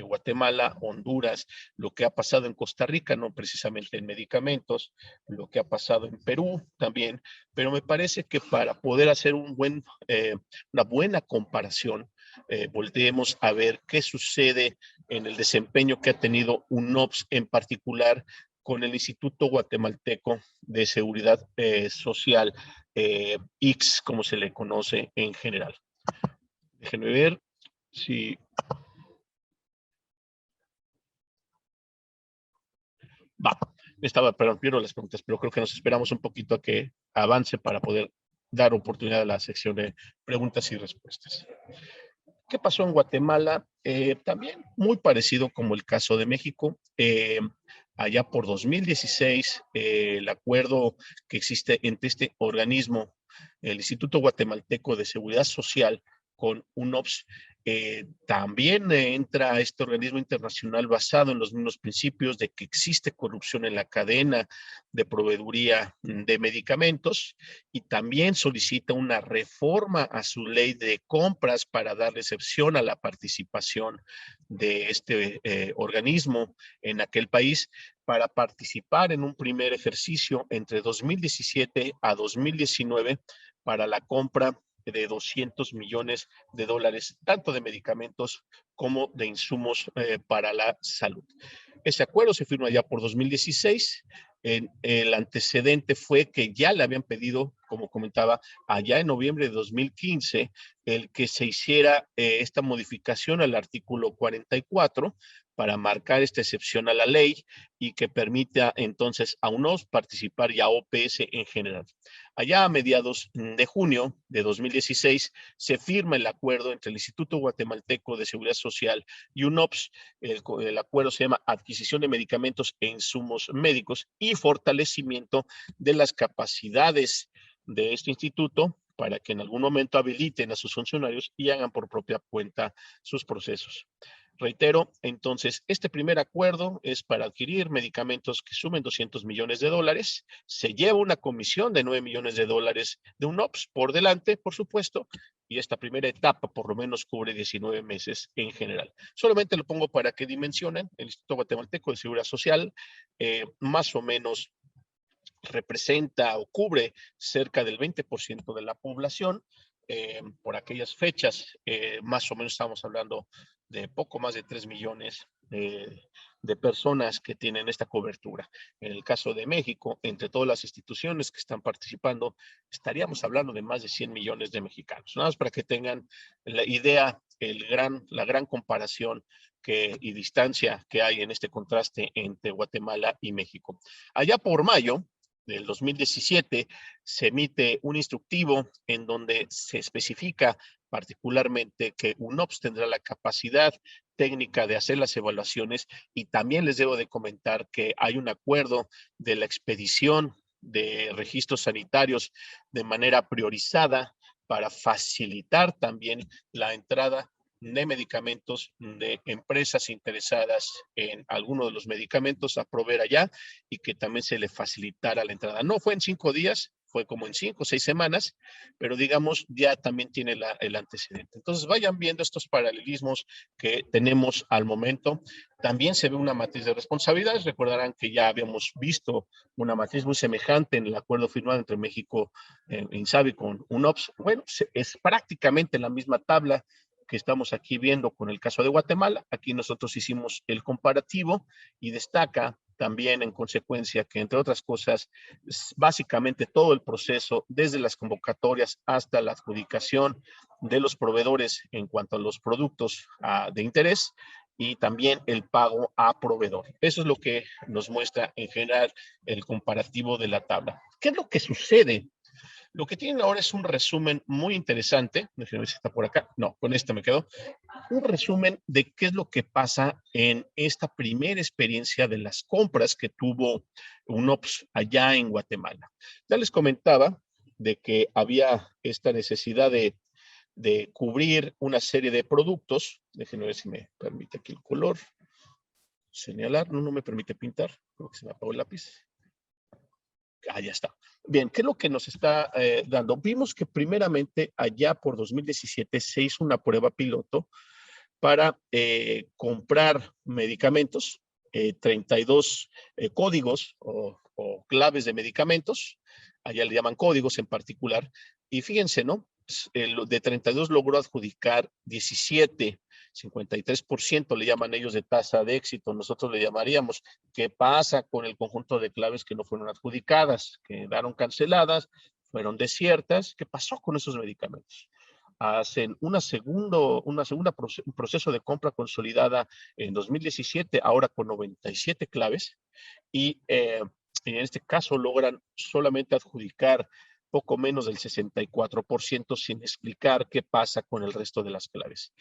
Guatemala, Honduras, lo que ha pasado en Costa Rica, no precisamente en medicamentos, lo que ha pasado en Perú también, pero me parece que para poder hacer una buena comparación, volteemos a ver qué sucede en el desempeño que ha tenido UNOPS en particular con el Instituto Guatemalteco de Seguridad Social, IX, como se le conoce en general. Déjenme ver si... Pierdo las preguntas, pero creo que nos esperamos un poquito a que avance para poder dar oportunidad a la sección de preguntas y respuestas. ¿Qué pasó en Guatemala? También muy parecido como el caso de México. Allá por 2016, el acuerdo que existe entre este organismo, el Instituto Guatemalteco de Seguridad Social, con UNOPS, también entra este organismo internacional basado en los mismos principios de que existe corrupción en la cadena de proveeduría de medicamentos, y también solicita una reforma a su ley de compras para darle excepción a la participación de este organismo en aquel país, para participar en un primer ejercicio entre 2017 a 2019 para la compra de $200 millones, tanto de medicamentos como de insumos para la salud. Ese acuerdo se firmó ya por 2016. El antecedente fue que ya le habían pedido, como comentaba, allá en noviembre de 2015, el que se hiciera esta modificación al artículo 44 para marcar esta excepción a la ley y que permita entonces a UNOPS participar y a OPS en general. Allá a mediados de junio de 2016 se firma el acuerdo entre el Instituto Guatemalteco de Seguridad Social y UNOPS. El acuerdo se llama Adquisición de Medicamentos e Insumos Médicos y Fortalecimiento de las Capacidades de este instituto para que en algún momento habiliten a sus funcionarios y hagan por propia cuenta sus procesos. Reitero, entonces, este primer acuerdo es para adquirir medicamentos que sumen $200 millones. Se lleva una comisión de $9 millones de UNOPS por delante, por supuesto, y esta primera etapa por lo menos cubre 19 meses en general. Solamente lo pongo para que dimensionen. El Instituto Guatemalteco de Seguridad Social más o menos representa o cubre cerca del 20% de la población. Por aquellas fechas, más o menos estamos hablando de poco más de 3 millones de personas que tienen esta cobertura. En el caso de México, entre todas las instituciones que están participando, estaríamos hablando de más de 100 millones de mexicanos. Nada más para que tengan la idea, la gran comparación y distancia que hay en este contraste entre Guatemala y México. Allá por mayo del 2017 se emite un instructivo en donde se especifica particularmente que UNOPS tendrá la capacidad técnica de hacer las evaluaciones, y también les debo de comentar que hay un acuerdo de la expedición de registros sanitarios de manera priorizada para facilitar también la entrada de medicamentos de empresas interesadas en alguno de los medicamentos a proveer allá, y que también se le facilitara la entrada. No fue en 5 días, fue como en 5 o 6 semanas, pero digamos ya también tiene el antecedente. Entonces vayan viendo estos paralelismos que tenemos al momento. También se ve una matriz de responsabilidades. Recordarán que ya habíamos visto una matriz muy semejante en el acuerdo firmado entre México, INSABI con UNOPS. Bueno, es prácticamente la misma tabla que estamos aquí viendo con el caso de Guatemala. Aquí nosotros hicimos el comparativo y destaca también en consecuencia que, entre otras cosas, básicamente todo el proceso, desde las convocatorias hasta la adjudicación de los proveedores en cuanto a los productos de interés y también el pago a proveedor. Eso es lo que nos muestra en general el comparativo de la tabla. ¿Qué es lo que sucede? Lo que tienen ahora es un resumen muy interesante. Déjenme ver si está por acá. No, con este me quedo. Un resumen de qué es lo que pasa en esta primera experiencia de las compras que tuvo UNOPS allá en Guatemala. Ya les comentaba de que había esta necesidad de cubrir una serie de productos. Déjenme ver si me permite aquí el color. Señalar, no me permite pintar. Creo que se me apagó el lápiz. Ya está. Bien, ¿qué es lo que nos está dando? Vimos que primeramente allá por 2017 se hizo una prueba piloto para comprar medicamentos, 32 códigos o claves de medicamentos, allá le llaman códigos en particular, y fíjense, ¿no? De 32 logró adjudicar 17, 53% le llaman ellos de tasa de éxito. Nosotros le llamaríamos qué pasa con el conjunto de claves que no fueron adjudicadas, quedaron canceladas, fueron desiertas. ¿Qué pasó con esos medicamentos? Hacen un proceso de compra consolidada en 2017, ahora con 97 claves, y en este caso logran solamente adjudicar poco menos del 64% sin explicar qué pasa con el resto de las claves.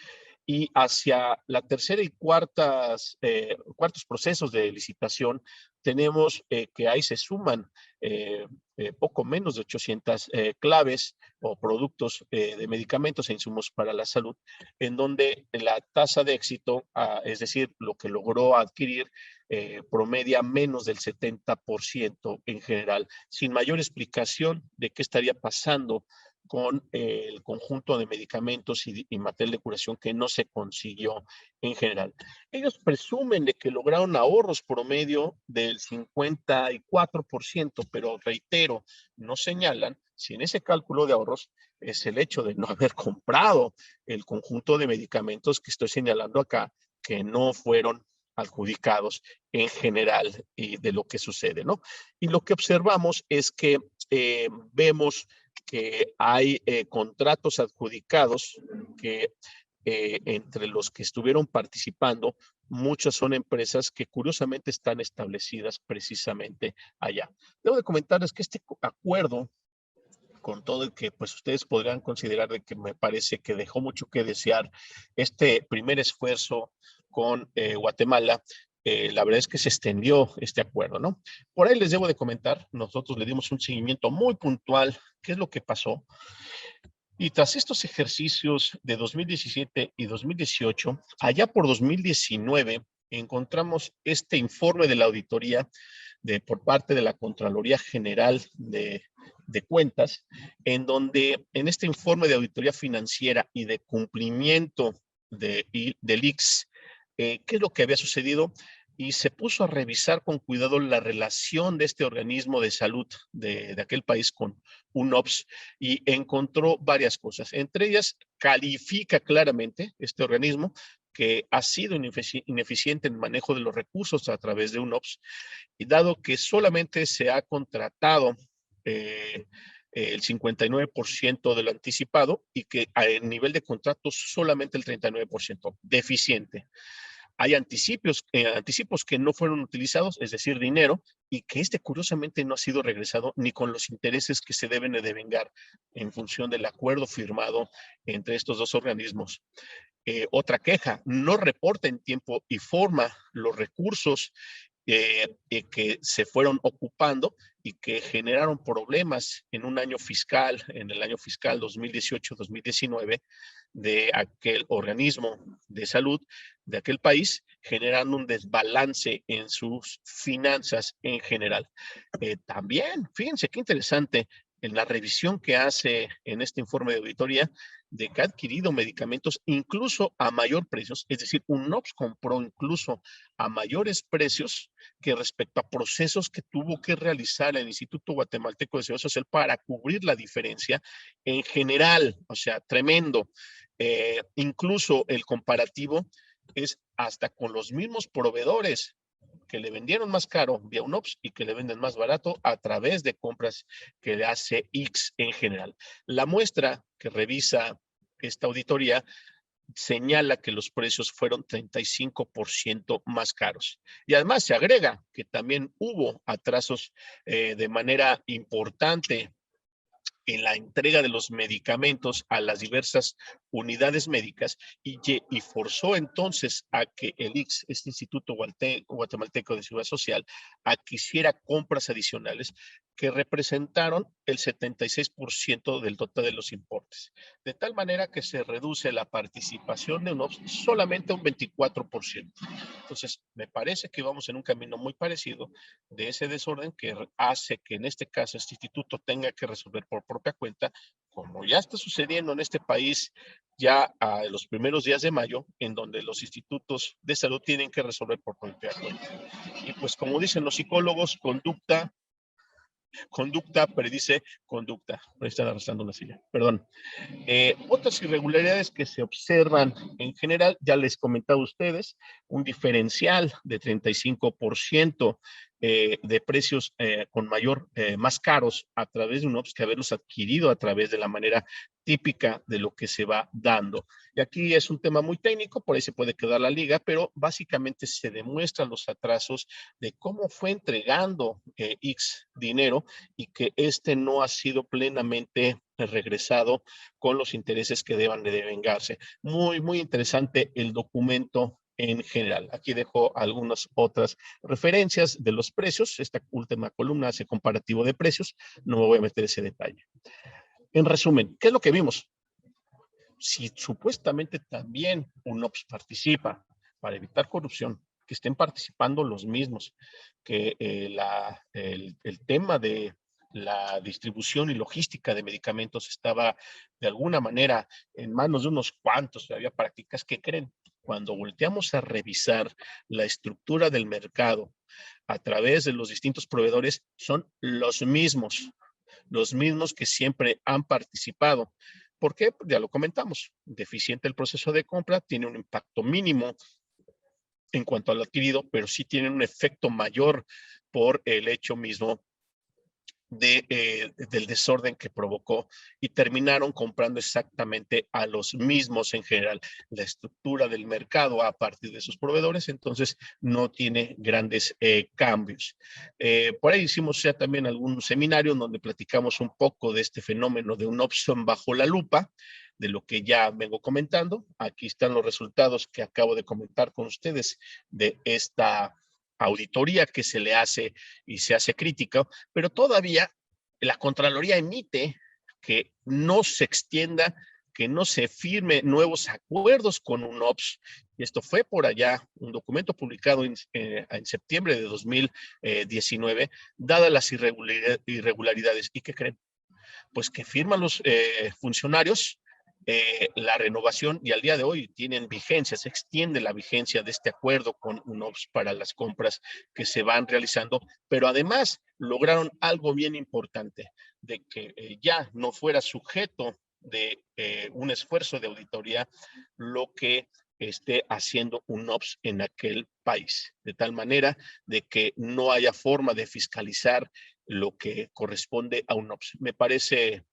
Y hacia la tercera y cuartos procesos de licitación, tenemos que ahí se suman poco menos de 800 claves o productos de medicamentos e insumos para la salud, en donde la tasa de éxito, es decir, lo que logró adquirir, promedia menos del 70% en general, sin mayor explicación de qué estaría pasando con el conjunto de medicamentos y material de curación que no se consiguió en general. Ellos presumen de que lograron ahorros promedio del 54%, pero reitero, no señalan si en ese cálculo de ahorros es el hecho de no haber comprado el conjunto de medicamentos que estoy señalando acá, que no fueron adjudicados en general y de lo que sucede, ¿no? Y lo que observamos es que vemos que hay contratos adjudicados que entre los que estuvieron participando, muchas son empresas que curiosamente están establecidas precisamente allá. Debo de comentarles que este acuerdo, con todo el que pues ustedes podrían considerar de que me parece que dejó mucho que desear, este primer esfuerzo con Guatemala, la verdad es que se extendió este acuerdo, ¿no? Por ahí les debo de comentar, nosotros le dimos un seguimiento muy puntual, qué es lo que pasó. Y tras estos ejercicios de 2017 y 2018, allá por 2019, encontramos este informe de la auditoría por parte de la Contraloría General de Cuentas, en donde en este informe de auditoría financiera y de cumplimiento del ICS, ¿qué es lo que había sucedido? Y se puso a revisar con cuidado la relación de este organismo de salud de aquel país con UNOPS y encontró varias cosas. Entre ellas, califica claramente este organismo que ha sido ineficiente en el manejo de los recursos a través de UNOPS, y dado que solamente se ha contratado el 59% de lo anticipado y que a nivel de contratos solamente el 39%, deficiente. Hay anticipos que no fueron utilizados, es decir, dinero, y que curiosamente no ha sido regresado ni con los intereses que se deben de devengar en función del acuerdo firmado entre estos dos organismos. Otra queja, no reporta en tiempo y forma los recursos que se fueron ocupando y que generaron problemas en un año fiscal, en el año fiscal 2018-2019, de aquel organismo de salud de aquel país, generando un desbalance en sus finanzas en general. También, fíjense qué interesante, en la revisión que hace en este informe de auditoría, de que ha adquirido medicamentos incluso a mayor precios, es decir, UNOPS compró incluso a mayores precios que respecto a procesos que tuvo que realizar el Instituto Guatemalteco de Seguridad Social para cubrir la diferencia en general, o sea, tremendo. Incluso el comparativo es hasta con los mismos proveedores que le vendieron más caro vía UNOPS y que le venden más barato a través de compras que le hace IX en general. La muestra que revisa esta auditoría señala que los precios fueron 35% más caros. Y además se agrega que también hubo atrasos de manera importante en la entrega de los medicamentos a las diversas unidades médicas y forzó entonces a que el IX, este Instituto Guatemalteco de Seguridad Social, hiciera compras adicionales que representaron el 76% del total de los importes. De tal manera que se reduce la participación de UNOPS solamente a un 24%. Entonces, me parece que vamos en un camino muy parecido de ese desorden que hace que en este caso este instituto tenga que resolver por propia cuenta, como ya está sucediendo en este país ya a los primeros días de mayo, en donde los institutos de salud tienen que resolver por propia cuenta. Y pues como dicen los psicólogos, conducta predice conducta. Ahí están arrastrando una silla, perdón. Otras irregularidades que se observan en general, ya les comentaba a ustedes, un diferencial de 35% de precios con más caros a través de UNOPS que haberlos adquirido a través de la manera típica de lo que se va dando. Y aquí es un tema muy técnico, por ahí se puede quedar la liga, pero básicamente se demuestran los atrasos de cómo fue entregando X dinero y que este no ha sido plenamente regresado con los intereses que deban de devengarse. Muy, muy interesante el documento en general. Aquí dejo algunas otras referencias de los precios. Esta última columna hace comparativo de precios. No me voy a meter ese detalle. En resumen, ¿qué es lo que vimos? Si supuestamente también UNOPS participa para evitar corrupción, que estén participando los mismos, que el tema de la distribución y logística de medicamentos estaba de alguna manera en manos de unos cuantos, había prácticas que creen. Cuando volteamos a revisar la estructura del mercado a través de los distintos proveedores, son los mismos que siempre han participado. ¿Por qué? Ya lo comentamos, deficiente el proceso de compra, tiene un impacto mínimo en cuanto al adquirido, pero sí tiene un efecto mayor por el hecho mismo del desorden que provocó y terminaron comprando exactamente a los mismos en general. La estructura del mercado a partir de sus proveedores, entonces no tiene grandes cambios. Por ahí hicimos ya también algún seminario donde platicamos un poco de este fenómeno de una opción bajo la lupa, de lo que ya vengo comentando. Aquí están los resultados que acabo de comentar con ustedes de esta auditoría que se le hace y se hace crítica, pero todavía la Contraloría emite que no se extienda, que no se firme nuevos acuerdos con UNOPS. Y esto fue por allá, un documento publicado en septiembre de 2019, dadas las irregularidades. ¿Y qué creen? Pues que firman los funcionarios la renovación y al día de hoy tienen vigencia, se extiende la vigencia de este acuerdo con UNOPS para las compras que se van realizando, pero además lograron algo bien importante, de que ya no fuera sujeto de un esfuerzo de auditoría lo que esté haciendo UNOPS en aquel país, de tal manera de que no haya forma de fiscalizar lo que corresponde a UNOPS. Me parece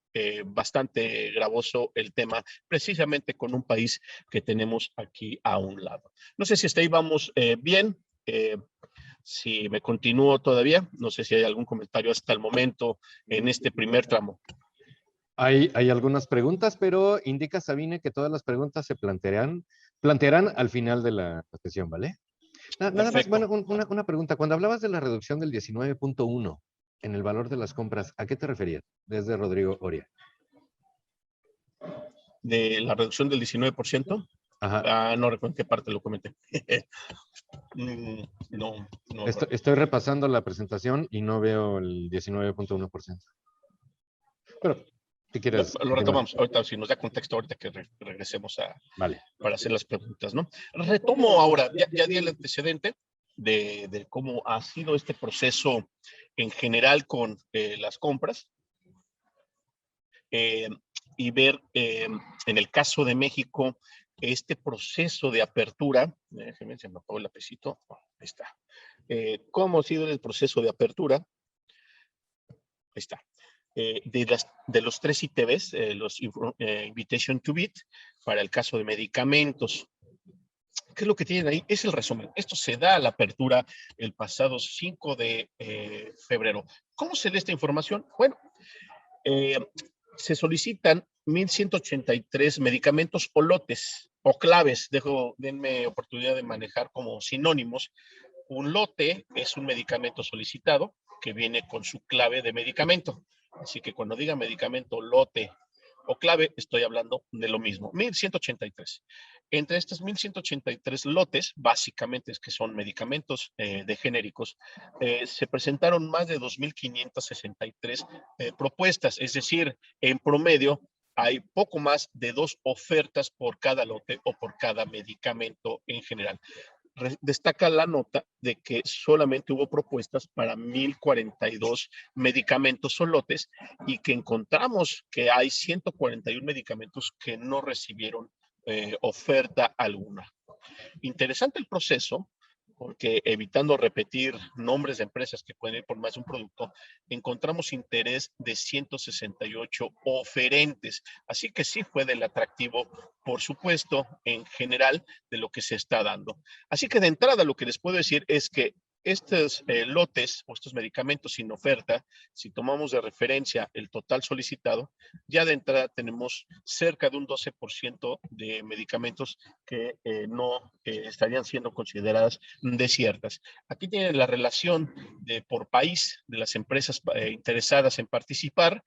bastante gravoso el tema, precisamente con un país que tenemos aquí a un lado. No sé si hasta ahí vamos bien. Si me continúo todavía, no sé si hay algún comentario hasta el momento en este primer tramo. Hay algunas preguntas, pero indica Sabine que todas las preguntas se plantearán al final de la sesión, ¿vale? Nada más, bueno, una pregunta. Cuando hablabas de la reducción del 19.1 en el valor de las compras, ¿a qué te referías? Desde Rodrigo Oria. ¿De la reducción del 19%? Ajá. No recuerdo en qué parte lo comenté. No. Estoy repasando la presentación y no veo el 19.1%. Pero si quieres. Lo retomamos ahorita, si nos da contexto ahorita que regresemos para hacer las preguntas, ¿no? Retomo ahora, ya di el antecedente de cómo ha sido este proceso en general con las compras y ver en el caso de México este proceso de apertura. Déjenme, se me apagó el lapicito. Ahí está. ¿Cómo ha sido el proceso de apertura? Ahí está. De los 3 ITBs, los Invitation to Bid, para el caso de medicamentos. ¿Qué es lo que tienen ahí? Es el resumen. Esto se da a la apertura el pasado 5 de febrero. ¿Cómo se lee esta información? Bueno, se solicitan 1,183 medicamentos o lotes o claves. Denme oportunidad de manejar como sinónimos. Un lote es un medicamento solicitado que viene con su clave de medicamento. Así que cuando diga medicamento, lote o clave, estoy hablando de lo mismo. 1,183. Entre estos 1,183 lotes, básicamente es que son medicamentos de genéricos, se presentaron más de 2,563 propuestas. Es decir, en promedio, hay poco más de 2 ofertas por cada lote o por cada medicamento en general. Destaca la nota de que solamente hubo propuestas para 1,042 medicamentos o lotes y que encontramos que hay 141 medicamentos que no recibieron oferta alguna. Interesante el proceso, porque evitando repetir nombres de empresas que pueden ir por más de un producto, encontramos interés de 168 oferentes. Así que sí fue del atractivo, por supuesto, en general de lo que se está dando. Así que de entrada lo que les puedo decir es que estos lotes o estos medicamentos sin oferta, si tomamos de referencia el total solicitado, ya de entrada tenemos cerca de un 12% de medicamentos que no estarían siendo consideradas desiertas. Aquí tienen la relación por país de las empresas interesadas en participar.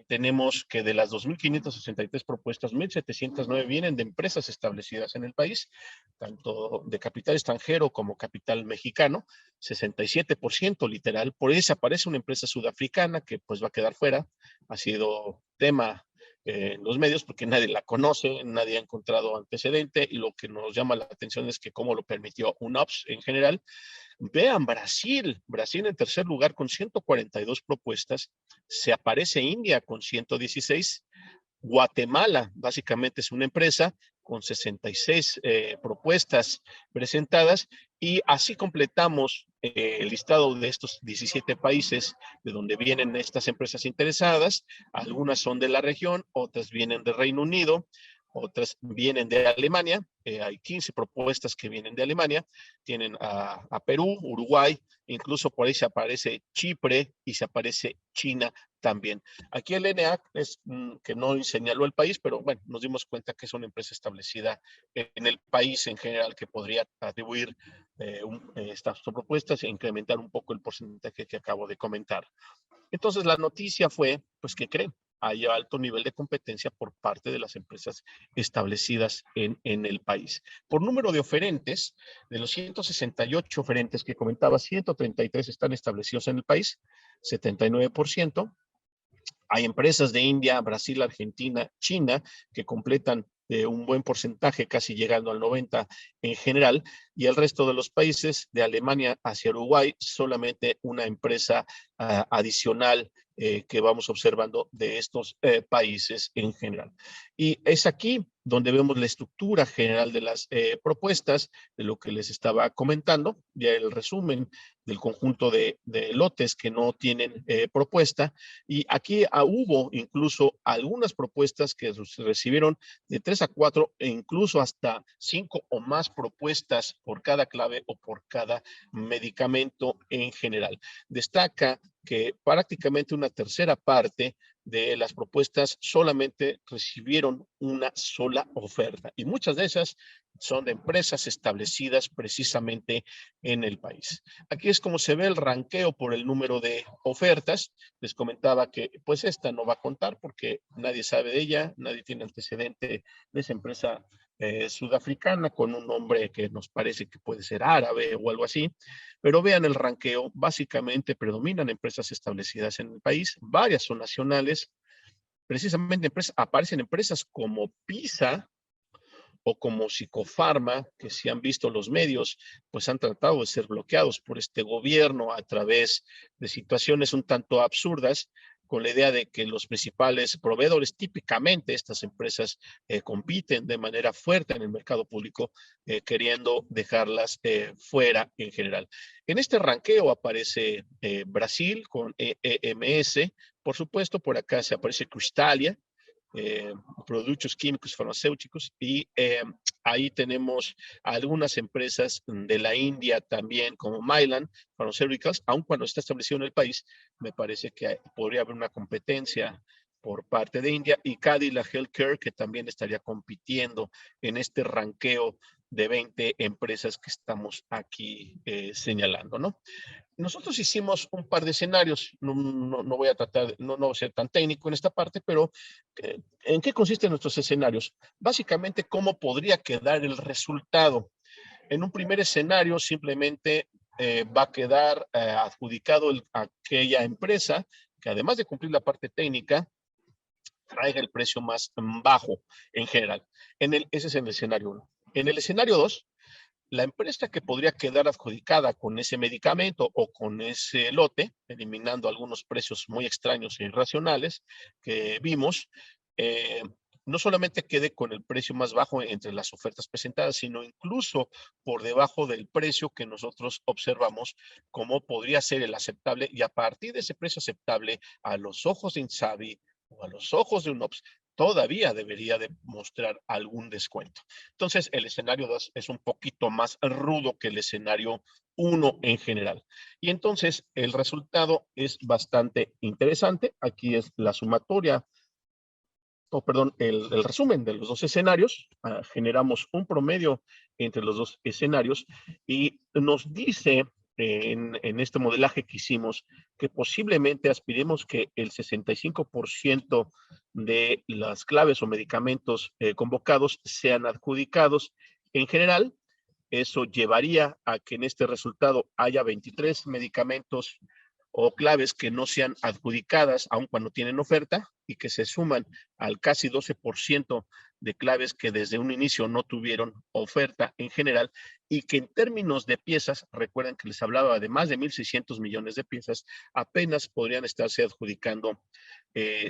Tenemos que de las 2,563 propuestas, 1,709 vienen de empresas establecidas en el país, tanto de capital extranjero como capital mexicano. 67% literal. Por ahí se aparece una empresa sudafricana que pues va a quedar fuera. Ha sido tema en los medios porque nadie la conoce, nadie ha encontrado antecedente y lo que nos llama la atención es que cómo lo permitió UNOPS en general. Vean Brasil en tercer lugar con 142 propuestas, se aparece India con 116, Guatemala básicamente es una empresa con 66 propuestas presentadas y así completamos el listado de estos 17 países de donde vienen estas empresas interesadas. Algunas son de la región, otras vienen de Reino Unido, otras vienen de Alemania. Hay 15 propuestas que vienen de Alemania. Tienen a Perú, Uruguay, incluso por ahí se aparece Chipre y se aparece China también. Aquí el ENEAC es que no señaló el país, pero bueno, nos dimos cuenta que es una empresa establecida en el país en general que podría atribuir estas propuestas e incrementar un poco el porcentaje que acabo de comentar. Entonces la noticia fue, pues, ¿qué creen? Hay alto nivel de competencia por parte de las empresas establecidas en el país. Por número de oferentes, de los 168 oferentes que comentaba, 133 están establecidos en el país, 79%. Hay empresas de India, Brasil, Argentina, China, que completan un buen porcentaje, casi llegando al 90% en general, y el resto de los países, de Alemania hacia Uruguay, solamente una empresa adicional que vamos observando de estos países en general. Y es aquí donde vemos la estructura general de las propuestas, de lo que les estaba comentando, ya el resumen del conjunto de lotes que no tienen propuesta, y aquí hubo incluso algunas propuestas que recibieron de 3 a 4 e incluso hasta 5 o más propuestas por cada clave o por cada medicamento en general. Destaca que prácticamente una tercera parte de las propuestas solamente recibieron una sola oferta y muchas de esas son de empresas establecidas precisamente en el país. Aquí es como se ve el ranqueo por el número de ofertas. Les comentaba que pues esta no va a contar porque nadie sabe de ella, nadie tiene antecedente de esa empresa sudafricana con un nombre que nos parece que puede ser árabe o algo así, pero vean el ranqueo, básicamente predominan empresas establecidas en el país, varias son nacionales, precisamente aparecen empresas como PISA o como Psicofarma, que si han visto los medios, pues han tratado de ser bloqueados por este gobierno a través de situaciones un tanto absurdas, con la idea de que los principales proveedores, típicamente estas empresas, compiten de manera fuerte en el mercado público, queriendo dejarlas fuera en general. En este ranqueo aparece Brasil con EMS, por supuesto, por acá se aparece Cristália, productos químicos farmacéuticos, y ahí tenemos algunas empresas de la India también, como Mylan Pharmaceuticals, aun cuando está establecido en el país, me parece que podría haber una competencia por parte de India, y Cadila Healthcare, que también estaría compitiendo en este ranqueo de 20 empresas que estamos aquí señalando, ¿no? Nosotros hicimos un par de escenarios, no voy a tratar, no voy a ser tan técnico en esta parte, pero ¿en qué consisten nuestros escenarios? Básicamente, ¿cómo podría quedar el resultado? En un primer escenario, simplemente va a quedar adjudicado a aquella empresa que, además de cumplir la parte técnica, traiga el precio más bajo en general. Ese es el escenario 1. En el escenario 2, la empresa que podría quedar adjudicada con ese medicamento o con ese lote, eliminando algunos precios muy extraños e irracionales que vimos, no solamente quede con el precio más bajo entre las ofertas presentadas, sino incluso por debajo del precio que nosotros observamos como podría ser el aceptable, y a partir de ese precio aceptable, a los ojos de Insabi o a los ojos de UNOPS, todavía debería de mostrar algún descuento. Entonces, el escenario 2 es un poquito más rudo que el escenario 1 en general. Y entonces, el resultado es bastante interesante. Aquí es la sumatoria, el resumen de los dos escenarios. Generamos un promedio entre los dos escenarios y nos dice en este modelaje que hicimos que posiblemente aspiremos que el 65% de las claves o medicamentos convocados sean adjudicados. En general, eso llevaría a que en este resultado haya 23 medicamentos o claves que no sean adjudicadas aun cuando tienen oferta, y que se suman al casi 12% de claves que desde un inicio no tuvieron oferta en general, y que en términos de piezas, recuerden que les hablaba de más de 1.600 millones de piezas, apenas podrían estarse adjudicando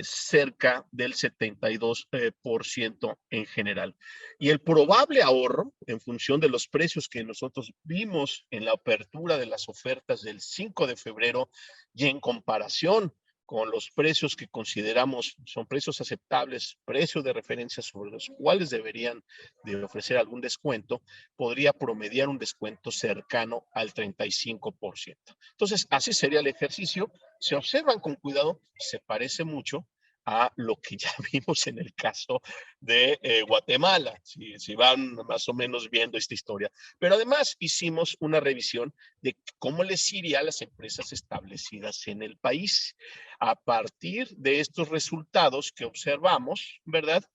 cerca del 72% en general. Y el probable ahorro, en función de los precios que nosotros vimos en la apertura de las ofertas del 5 de febrero, y en comparación con los precios que consideramos son precios aceptables, precios de referencia sobre los cuales deberían de ofrecer algún descuento, podría promediar un descuento cercano al 35%. Entonces, así sería el ejercicio. Se observan con cuidado, se parece mucho a lo que ya vimos en el caso de Guatemala, si van más o menos viendo esta historia. Pero además hicimos una revisión de cómo les iría a las empresas establecidas en el país. A partir de estos resultados que observamos, ¿verdad?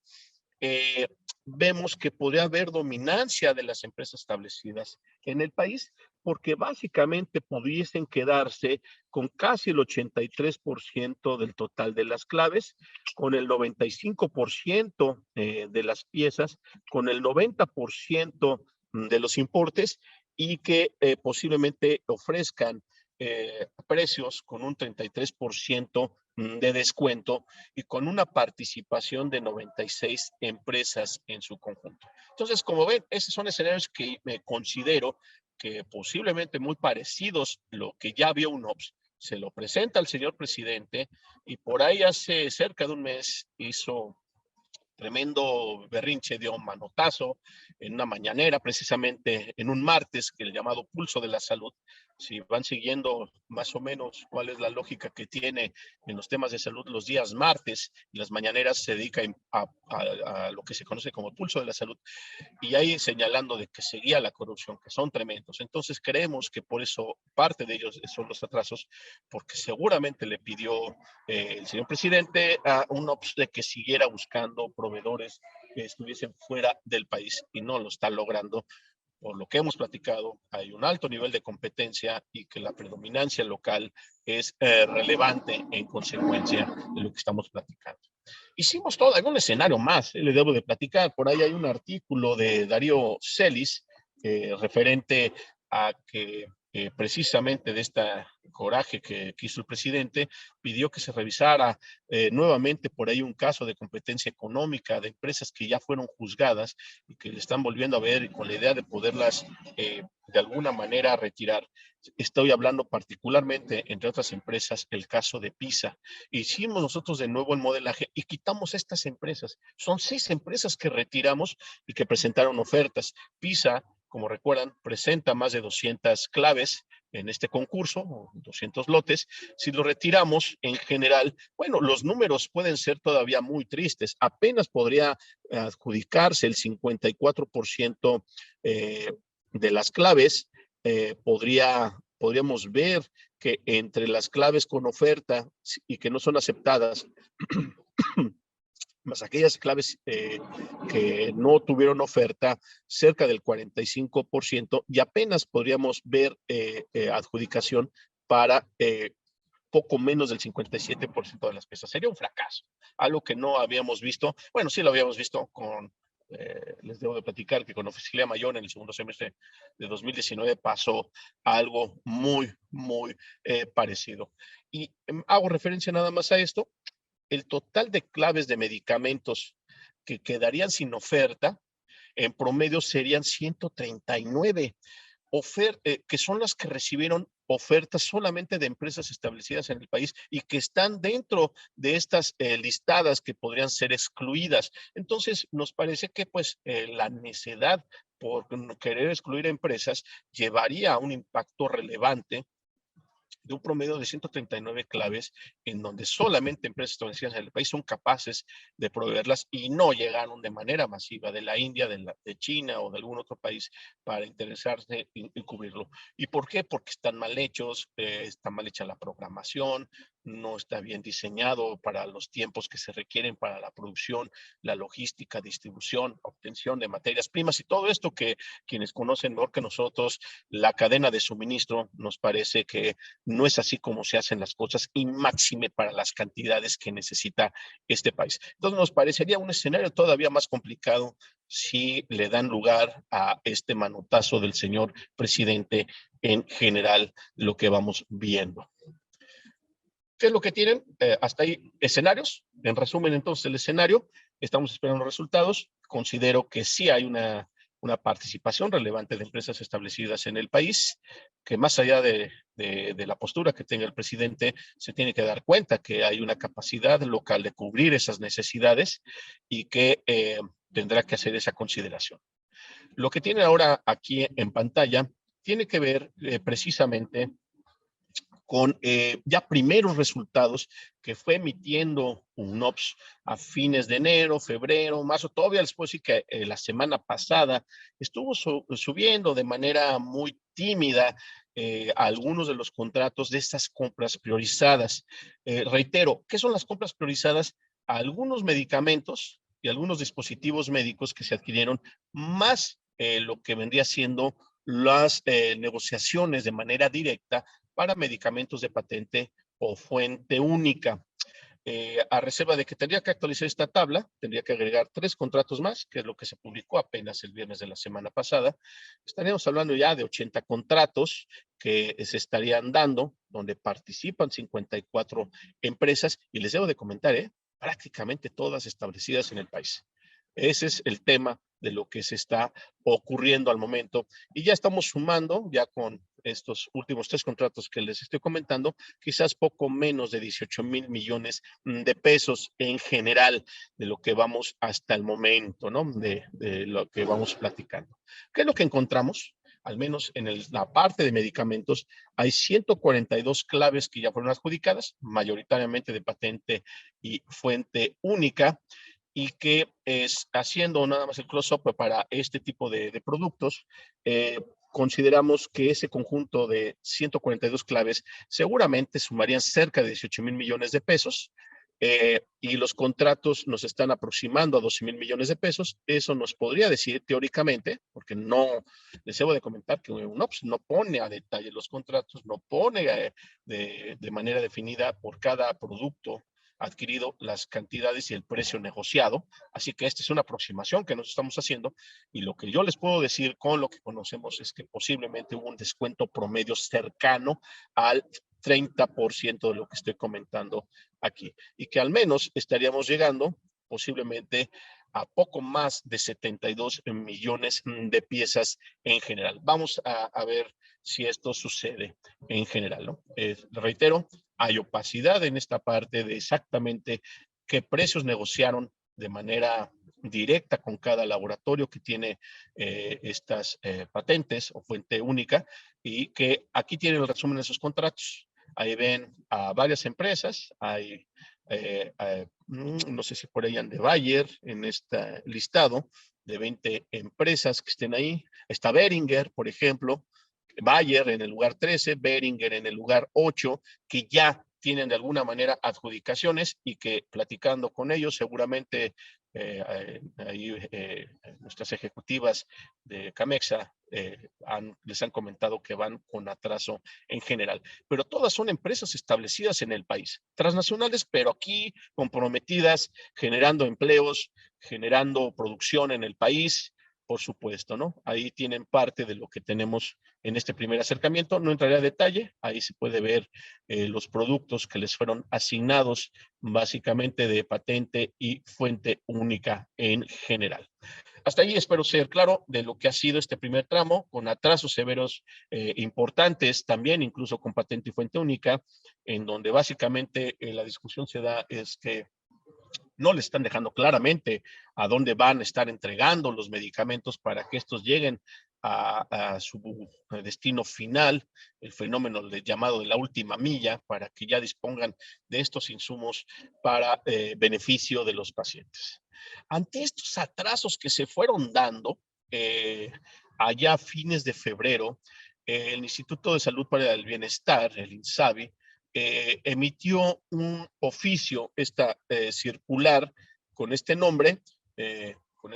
Vemos que podría haber dominancia de las empresas establecidas en el país, porque básicamente pudiesen quedarse con casi el 83% del total de las claves, con el 95% de las piezas, con el 90% de los importes, y que posiblemente ofrezcan precios con un 33% de descuento y con una participación de 96 empresas en su conjunto. Entonces, como ven, esos son escenarios que me considero que posiblemente muy parecidos a lo que ya vio UNOPS. Se lo presenta al señor presidente, y por ahí hace cerca de un mes hizo tremendo berrinche, dio un manotazo en una mañanera, precisamente en un martes, que el llamado Pulso de la Salud. Si van siguiendo más o menos cuál es la lógica que tiene en los temas de salud los días martes, y las mañaneras se dedican a lo que se conoce como Pulso de la Salud, y ahí señalando de que seguía la corrupción, que son tremendos. Entonces creemos que por eso parte de ellos son los atrasos, porque seguramente le pidió el señor presidente a UNOPS de que siguiera buscando proveedores que estuviesen fuera del país, y no lo está logrando por lo que hemos platicado, hay un alto nivel de competencia y que la predominancia local es relevante en consecuencia de lo que estamos platicando. Hicimos todo, algún escenario más, le debo de platicar. Por ahí hay un artículo de Darío Celis referente a que precisamente de este coraje que hizo el presidente, pidió que se revisara nuevamente por ahí un caso de competencia económica de empresas que ya fueron juzgadas y que le están volviendo a ver con la idea de poderlas de alguna manera retirar. Estoy hablando particularmente, entre otras empresas, el caso de PISA. Hicimos nosotros de nuevo el modelaje y quitamos estas empresas. Son 6 empresas que retiramos y que presentaron ofertas. PISA, como recuerdan, presenta más de 200 claves en este concurso, 200 lotes. Si lo retiramos en general, bueno, los números pueden ser todavía muy tristes. Apenas podría adjudicarse el 54% de las claves. Podríamos ver que entre las claves con oferta y que no son aceptadas, más aquellas claves que no tuvieron oferta, cerca del 45%, y apenas podríamos ver adjudicación para poco menos del 57% de las piezas. Sería un fracaso, algo que no habíamos visto. Bueno, sí lo habíamos visto con, les debo de platicar que con Oficialía Mayor en el segundo semestre de 2019 pasó algo muy parecido. Y hago referencia nada más a esto. El total de claves de medicamentos que quedarían sin oferta, en promedio serían 139, que son las que recibieron ofertas solamente de empresas establecidas en el país y que están dentro de estas listadas que podrían ser excluidas. Entonces, nos parece que pues la necesidad por querer excluir empresas llevaría a un impacto relevante de un promedio de 139 claves en donde solamente empresas establecidas en el país son capaces de proveerlas y no llegaron de manera masiva de la India, de China o de algún otro país para interesarse en cubrirlo. ¿Y por qué? Porque están mal hechos, está mal hecha la programación, no está bien diseñado para los tiempos que se requieren para la producción, la logística, distribución, obtención de materias primas y todo esto que quienes conocen mejor que nosotros la cadena de suministro, nos parece que no es así como se hacen las cosas y máxime para las cantidades que necesita este país. Entonces nos parecería un escenario todavía más complicado si le dan lugar a este manotazo del señor presidente en general, lo que vamos viendo. ¿Qué es lo que tienen? Hasta ahí escenarios. En resumen, entonces, el escenario, estamos esperando los resultados. Considero que sí hay una participación relevante de empresas establecidas en el país, que más allá de la postura que tenga el presidente, se tiene que dar cuenta que hay una capacidad local de cubrir esas necesidades y que tendrá que hacer esa consideración. Lo que tiene ahora aquí en pantalla tiene que ver precisamente con ya primeros resultados que fue emitiendo UNOPS a fines de enero, febrero, marzo. Todavía les puedo decir que la semana pasada estuvo subiendo de manera muy tímida algunos de los contratos de estas compras priorizadas. Reitero, ¿qué son las compras priorizadas? Algunos medicamentos y algunos dispositivos médicos que se adquirieron, más lo que vendría siendo las negociaciones de manera directa para medicamentos de patente o fuente única. A reserva de que tendría que actualizar esta tabla, tendría que agregar 3 contratos más, que es lo que se publicó apenas el viernes de la semana pasada. Estaríamos hablando ya de 80 contratos que se estarían dando, donde participan 54 empresas, y les debo de comentar, prácticamente todas establecidas en el país. Ese es el tema de lo que se está ocurriendo al momento. Y ya estamos sumando, ya con estos últimos 3 contratos que les estoy comentando, quizás poco menos de 18,000 millones de pesos en general de lo que vamos hasta el momento, ¿no? De lo que vamos platicando. ¿Qué es lo que encontramos? Al menos en la parte de medicamentos, hay 142 claves que ya fueron adjudicadas, mayoritariamente de patente y fuente única, y que es haciendo nada más el close-up para este tipo de productos, consideramos que ese conjunto de 142 claves seguramente sumarían cerca de 18,000 millones de pesos. y los contratos nos están aproximando a 12,000 millones de pesos. Eso nos podría decir teóricamente, porque no, les debo de comentar que UNOPS no pone a detalle los contratos, no pone de manera definida por cada producto adquirido las cantidades y el precio negociado. Así que esta es una aproximación que nos estamos haciendo, y lo que yo les puedo decir con lo que conocemos es que posiblemente hubo un descuento promedio cercano al 30% de lo que estoy comentando aquí, y que al menos estaríamos llegando posiblemente a poco más de 72 millones de piezas en general. Vamos a ver si esto sucede en general, ¿no? Reitero, hay opacidad en esta parte de exactamente qué precios negociaron de manera directa con cada laboratorio que tiene estas patentes o fuente única, y que aquí tienen el resumen de esos contratos. Ahí ven a varias empresas, hay, no sé si por ahí ande Bayer en este listado de 20 empresas que estén ahí. Está Boehringer, por ejemplo, Bayer en el lugar 13, Boehringer en el lugar 8, que ya tienen de alguna manera adjudicaciones y que platicando con ellos seguramente ahí nuestras ejecutivas de Camexa les han comentado que van con atraso en general. Pero todas son empresas establecidas en el país, transnacionales, pero aquí comprometidas, generando empleos, generando producción en el país, por supuesto, ¿no? Ahí tienen parte de lo que tenemos en este primer acercamiento. No entraré a detalle, ahí se puede ver los productos que les fueron asignados básicamente de patente y fuente única en general. Hasta ahí espero ser claro de lo que ha sido este primer tramo, con atrasos severos importantes también, incluso con patente y fuente única, en donde básicamente la discusión se da es que no le están dejando claramente a dónde van a estar entregando los medicamentos para que estos lleguen a su destino final, el fenómeno llamado de la última milla, para que ya dispongan de estos insumos para beneficio de los pacientes. Ante estos atrasos que se fueron dando, allá a fines de febrero, el Instituto de Salud para el Bienestar, el INSABI, emitió un oficio, esta circular con este nombre, con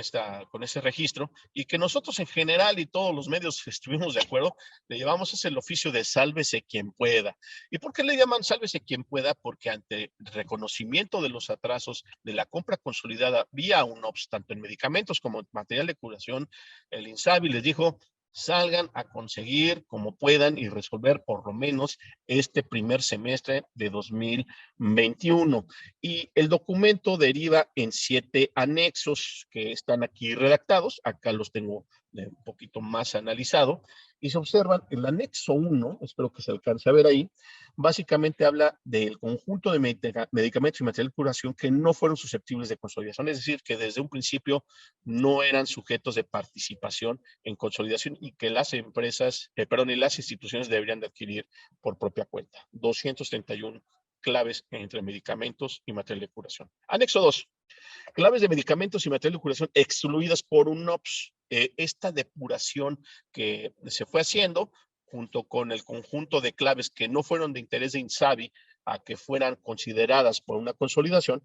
ese registro, y que nosotros en general y todos los medios estuvimos de acuerdo, le llamamos es el oficio de sálvese quien pueda. ¿Y por qué le llaman sálvese quien pueda? Porque ante el reconocimiento de los atrasos de la compra consolidada vía UNOPS, tanto en medicamentos como en material de curación, el INSABI les dijo: salgan a conseguir como puedan y resolver por lo menos este primer semestre de 2021. Y el documento deriva en 7 anexos que están aquí redactados. Acá los tengo un poquito más analizado. Y se observan el anexo 1, espero que se alcance a ver ahí, básicamente habla del conjunto de medicamentos y material de curación que no fueron susceptibles de consolidación, es decir, que desde un principio no eran sujetos de participación en consolidación y que las empresas, y las instituciones deberían de adquirir por propia cuenta. 231 claves entre medicamentos y material de curación. Anexo 2. Claves de medicamentos y material de curación excluidas por UNOPS. Esta depuración que se fue haciendo junto con el conjunto de claves que no fueron de interés de INSABI a que fueran consideradas por una consolidación,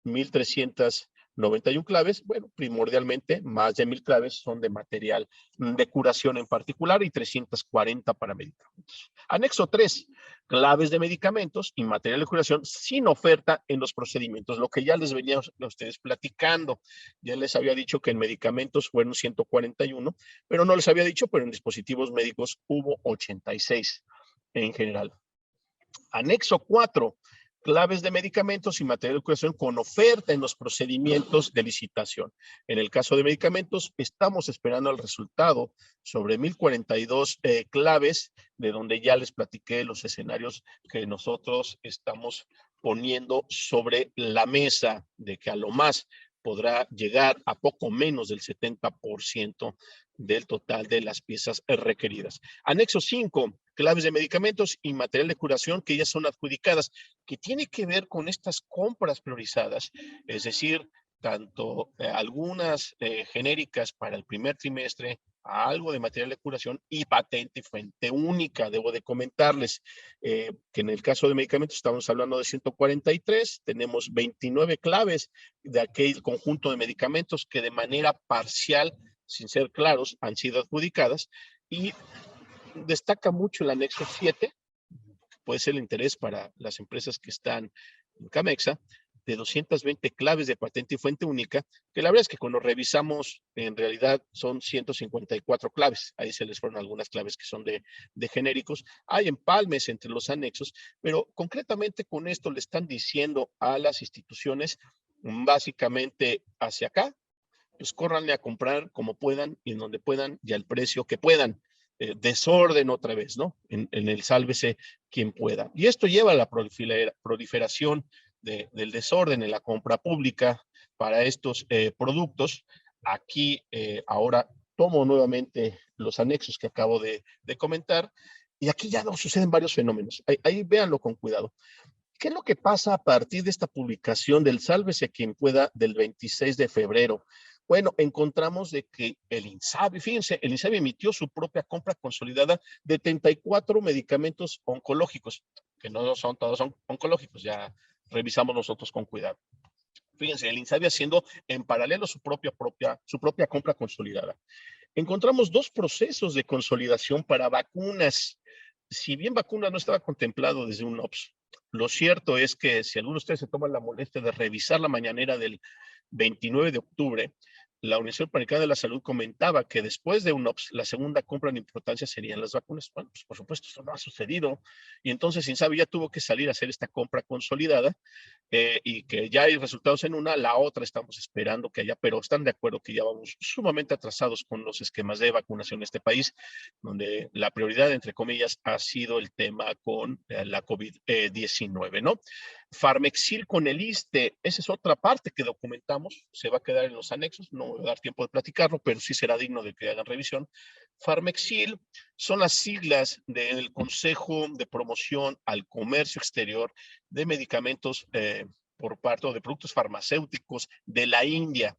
1,391 claves, bueno, primordialmente más de 1,000 claves son de material de curación en particular y 340 para medicamentos. Anexo 3, claves de medicamentos y material de curación sin oferta en los procedimientos, lo que ya les venía a ustedes platicando. Ya les había dicho que en medicamentos fueron 141, pero no les había dicho, pero en dispositivos médicos hubo 86 en general. Anexo 4, claves de medicamentos y material de curación con oferta en los procedimientos de licitación. En el caso de medicamentos, estamos esperando el resultado sobre 1,042 claves, de donde ya les platiqué los escenarios que nosotros estamos poniendo sobre la mesa, de que a lo más podrá llegar a poco menos del 70% del total de las piezas requeridas. Anexo 5, claves de medicamentos y material de curación que ya son adjudicadas, que tiene que ver con estas compras priorizadas, es decir, tanto algunas genéricas para el primer trimestre, algo de material de curación y patente y fuente única. Debo de comentarles que en el caso de medicamentos estamos hablando de 143, tenemos 29 claves de aquel conjunto de medicamentos que de manera parcial, sin ser claros, han sido adjudicadas, y destaca mucho el anexo 7, puede ser el interés para las empresas que están en Camexa, de 220 claves de patente y fuente única, que la verdad es que cuando revisamos, en realidad son 154 claves. Ahí se les fueron algunas claves que son de genéricos. Hay empalmes entre los anexos, pero concretamente con esto le están diciendo a las instituciones, básicamente hacia acá, pues córranle a comprar como puedan y en donde puedan y al precio que puedan. Desorden otra vez, ¿no? En el sálvese quien pueda. Y esto lleva a la proliferación del desorden en la compra pública para estos productos. Aquí ahora tomo nuevamente los anexos que acabo de comentar, y aquí ya no suceden varios fenómenos. Ahí véanlo con cuidado. ¿Qué es lo que pasa a partir de esta publicación del Sálvese quien pueda del 26 de febrero? Bueno, encontramos de que el INSABI, fíjense, el INSABI emitió su propia compra consolidada de 34 medicamentos oncológicos, que no son todos oncológicos, ya revisamos nosotros con cuidado. Fíjense, el INSABI haciendo en paralelo su propia compra consolidada. Encontramos dos procesos de consolidación para vacunas. Si bien vacunas no estaba contemplado desde un OPS, lo cierto es que si alguno de ustedes se toma la molestia de revisar la mañanera del 29 de octubre, la Universidad Panamericana de la Salud comentaba que después de un OPS, la segunda compra en importancia serían las vacunas. Bueno, pues por supuesto, esto no ha sucedido. Y entonces INSABI ya tuvo que salir a hacer esta compra consolidada, y que ya hay resultados en una, la otra estamos esperando que haya, pero están de acuerdo que ya vamos sumamente atrasados con los esquemas de vacunación en este país, donde la prioridad, entre comillas, ha sido el tema con la COVID-19, ¿no? Farmexil con el ISSSTE, esa es otra parte que documentamos, se va a quedar en los anexos, no voy a dar tiempo de platicarlo, pero sí será digno de que hagan revisión. Farmexil son las siglas del Consejo de Promoción al Comercio Exterior de Medicamentos por parte de productos farmacéuticos de la India.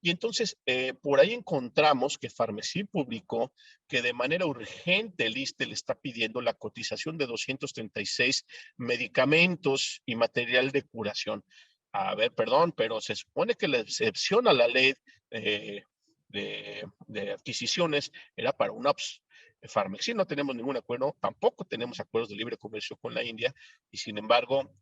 Y entonces, por ahí encontramos que Farmexil publicó que de manera urgente el ISSSTE le está pidiendo la cotización de 236 medicamentos y material de curación. A ver, perdón, pero se supone que la excepción a la ley de adquisiciones era para un OPS. Farmexil no tenemos ningún acuerdo, tampoco tenemos acuerdos de libre comercio con la India, y sin embargo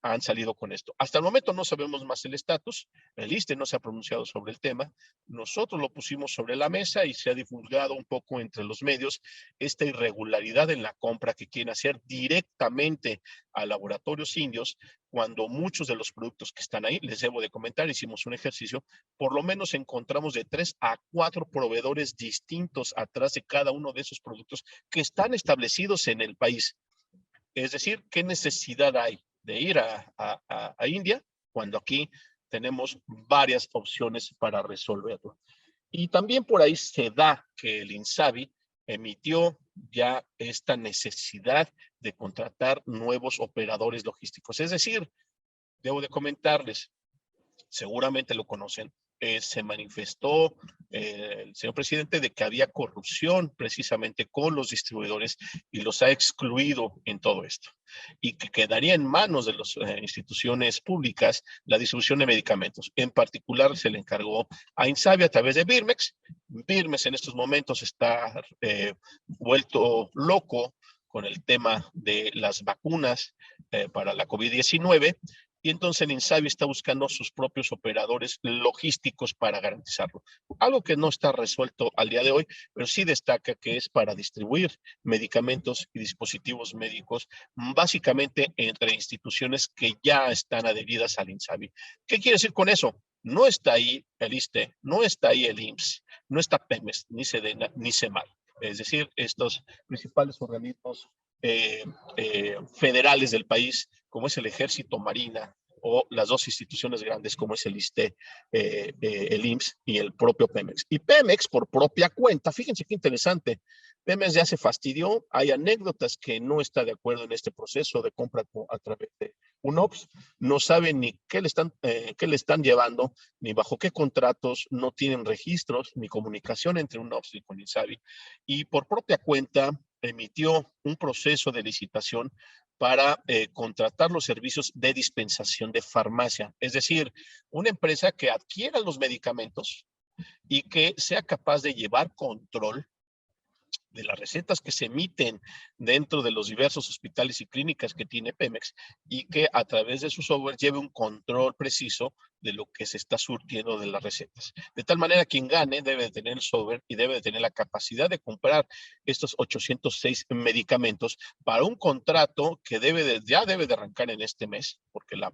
han salido con esto. Hasta el momento no sabemos más el estatus, el ISSSTE no se ha pronunciado sobre el tema, nosotros lo pusimos sobre la mesa y se ha divulgado un poco entre los medios esta irregularidad en la compra que quieren hacer directamente a laboratorios indios, cuando muchos de los productos que están ahí, les debo de comentar, hicimos un ejercicio, por lo menos encontramos de 3 a 4 proveedores distintos atrás de cada uno de esos productos que están establecidos en el país. Es decir, ¿qué necesidad hay de ir a India cuando aquí tenemos varias opciones para resolverlo? Y también por ahí se da que el INSABI emitió ya esta necesidad de contratar nuevos operadores logísticos. Es decir, debo de comentarles, seguramente lo conocen, se manifestó el señor presidente de que había corrupción precisamente con los distribuidores y los ha excluido en todo esto, y que quedaría en manos de las instituciones públicas la distribución de medicamentos. En particular se le encargó a INSABI a través de Birmex. Birmex en estos momentos está vuelto loco con el tema de las vacunas para la COVID-19, y entonces el INSABI está buscando sus propios operadores logísticos para garantizarlo. Algo que no está resuelto al día de hoy, pero sí destaca que es para distribuir medicamentos y dispositivos médicos, básicamente entre instituciones que ya están adheridas al INSABI. ¿Qué quiere decir con eso? No está ahí el ISSSTE, no está ahí el IMSS, no está PEMES, ni SEDENA, ni CEMAR. Es decir, estos principales organismos federales del país, como es el Ejército, Marina, o las dos instituciones grandes como es el ISSSTE, el IMSS y el propio Pemex. Y Pemex, por propia cuenta, fíjense qué interesante, Pemex ya se fastidió, hay anécdotas que no está de acuerdo en este proceso de compra a través de UNOPS, no saben ni qué le están llevando, ni bajo qué contratos, no tienen registros, ni comunicación entre UNOPS y con INSABI, y por propia cuenta emitió un proceso de licitación para contratar los servicios de dispensación de farmacia, es decir, una empresa que adquiera los medicamentos y que sea capaz de llevar control de las recetas que se emiten dentro de los diversos hospitales y clínicas que tiene Pemex y que a través de su software lleve un control preciso de lo que se está surtiendo de las recetas. De tal manera, quien gane debe de tener el software y debe de tener la capacidad de comprar estos 806 medicamentos para un contrato que ya debe de arrancar en este mes, porque las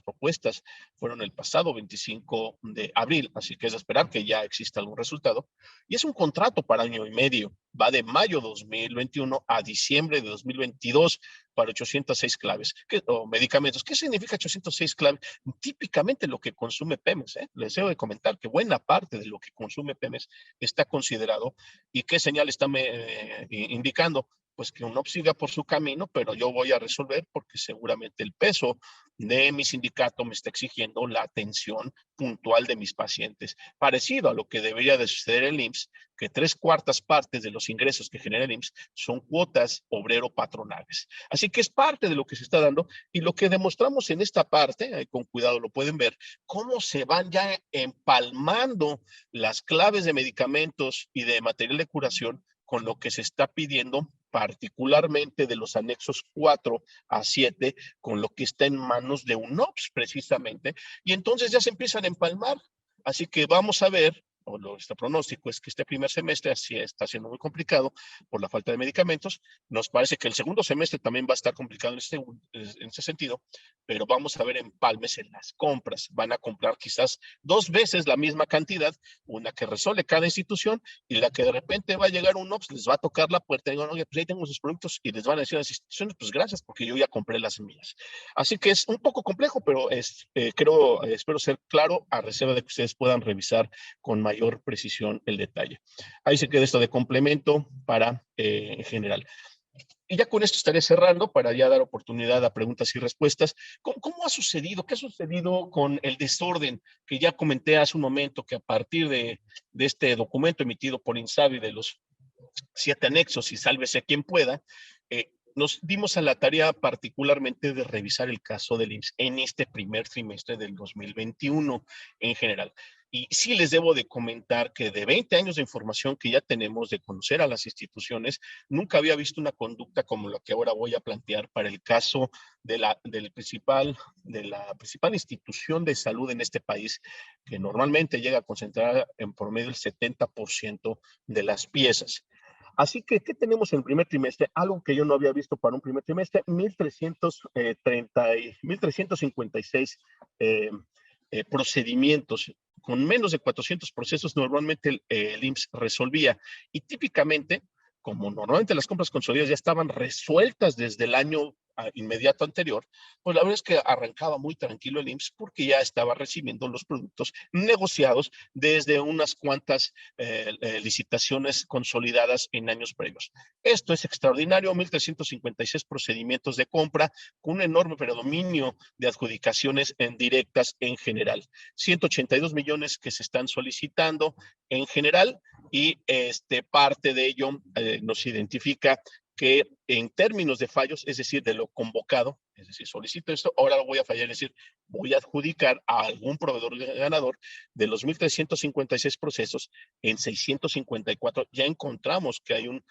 propuestas fueron el pasado 25 de abril, así que es de esperar que ya exista algún resultado. Y es un contrato para año y medio, va de mayo 2021 a diciembre de 2022 para 806 claves o medicamentos. ¿Qué significa 806 claves? Típicamente lo que consume Pemex. Les debo de comentar que buena parte de lo que consume Pemex está considerado. ¿Y qué señal está indicando? Pues que uno siga por su camino, pero yo voy a resolver porque seguramente el peso de mi sindicato me está exigiendo la atención puntual de mis pacientes. Parecido a lo que debería de suceder en el IMSS, que 3/4 partes de los ingresos que genera el IMSS son cuotas obrero-patronales. Así que es parte de lo que se está dando y lo que demostramos en esta parte, con cuidado lo pueden ver, cómo se van ya empalmando las claves de medicamentos y de material de curación con lo que se está pidiendo, particularmente de los anexos 4 a 7, con lo que está en manos de UNOPS precisamente, y entonces ya se empiezan a empalmar. Así que vamos a ver, este pronóstico es que este primer semestre así está siendo muy complicado por la falta de medicamentos. Nos parece que el segundo semestre también va a estar complicado en ese sentido, pero vamos a ver empalmes en las compras. Van a comprar quizás 2 veces la misma cantidad, una que resuelve cada institución y la que de repente va a llegar un OPS, les va a tocar la puerta y digan, oye, pues ahí tengo sus productos, y les van a decir a las instituciones, pues gracias, porque yo ya compré las mías. Así que es un poco complejo, pero espero ser claro, a reserva de que ustedes puedan revisar con mayor precisión el detalle. Ahí se queda esto de complemento para en general. Y ya con esto estaré cerrando para ya dar oportunidad a preguntas y respuestas. ¿Cómo ha sucedido? ¿Qué ha sucedido con el desorden que ya comenté hace un momento, que a partir de este documento emitido por INSABI de los 7 anexos y sálvese quien pueda, nos dimos a la tarea particularmente de revisar el caso del IMSS en este primer trimestre del 2021 en general? Y sí les debo de comentar que de 20 años de información que ya tenemos de conocer a las instituciones, nunca había visto una conducta como la que ahora voy a plantear para el caso de la principal institución de salud en este país, que normalmente llega a concentrar en promedio el 70% de las piezas. Así que, ¿qué tenemos en el primer trimestre? Algo que yo no había visto para un primer trimestre, 1,356 procedimientos. Con menos de 400 procesos, normalmente el IMSS resolvía. Y típicamente, como normalmente las compras consolidadas ya estaban resueltas desde el año inmediato anterior, pues la verdad es que arrancaba muy tranquilo el IMSS porque ya estaba recibiendo los productos negociados desde unas cuantas licitaciones consolidadas en años previos. Esto es extraordinario, 1,356 procedimientos de compra con un enorme predominio de adjudicaciones directas en general. 182 millones que se están solicitando en general y parte de ello nos identifica que en términos de fallos, es decir, de lo convocado, es decir, solicito esto, ahora lo voy a fallar, es decir, voy a adjudicar a algún proveedor ganador. De los 1,356 procesos, en 654 ya encontramos que hay un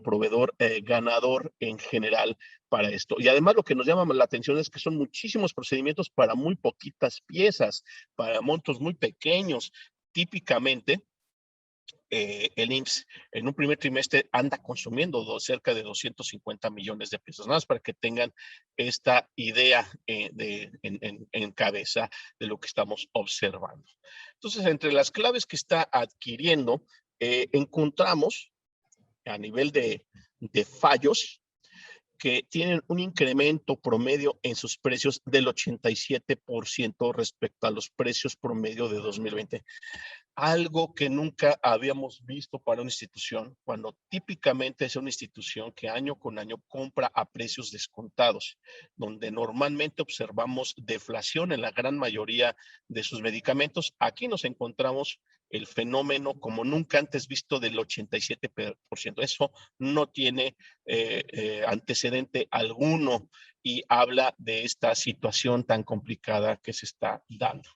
proveedor ganador en general para esto. Y además lo que nos llama la atención es que son muchísimos procedimientos para muy poquitas piezas, para montos muy pequeños. Típicamente, el IMSS en un primer trimestre anda consumiendo cerca de 250 millones de pesos, nada más para que tengan esta idea en cabeza de lo que estamos observando. Entonces, entre las claves que está adquiriendo, encontramos a nivel de fallos que tienen un incremento promedio en sus precios del 87% respecto a los precios promedio de 2020. Algo que nunca habíamos visto para una institución, cuando típicamente es una institución que año con año compra a precios descontados, donde normalmente observamos deflación en la gran mayoría de sus medicamentos. Aquí nos encontramos el fenómeno como nunca antes visto del 87%. Eso no tiene antecedente alguno y habla de esta situación tan complicada que se está dando.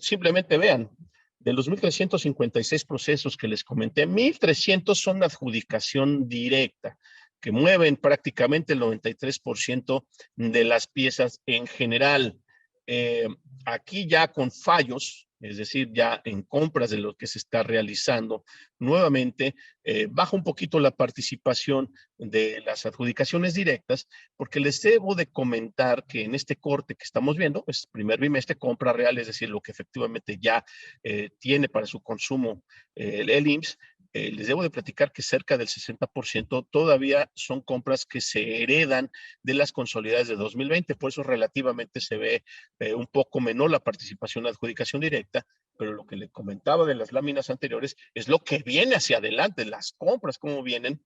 Simplemente vean, de los 1,356 procesos que les comenté, 1,300 son de adjudicación directa, que mueven prácticamente el 93% de las piezas en general. Aquí ya con fallos, es decir, ya en compras de lo que se está realizando, nuevamente baja un poquito la participación de las adjudicaciones directas, porque les debo de comentar que en este corte que estamos viendo, es primer bimestre, compra real, es decir, lo que efectivamente ya tiene para su consumo el IMSS, les debo de platicar que cerca del 60% todavía son compras que se heredan de las consolidadas de 2020, por eso relativamente se ve un poco menor la participación en la adjudicación directa, pero lo que le comentaba de las láminas anteriores es lo que viene hacia adelante, las compras, cómo vienen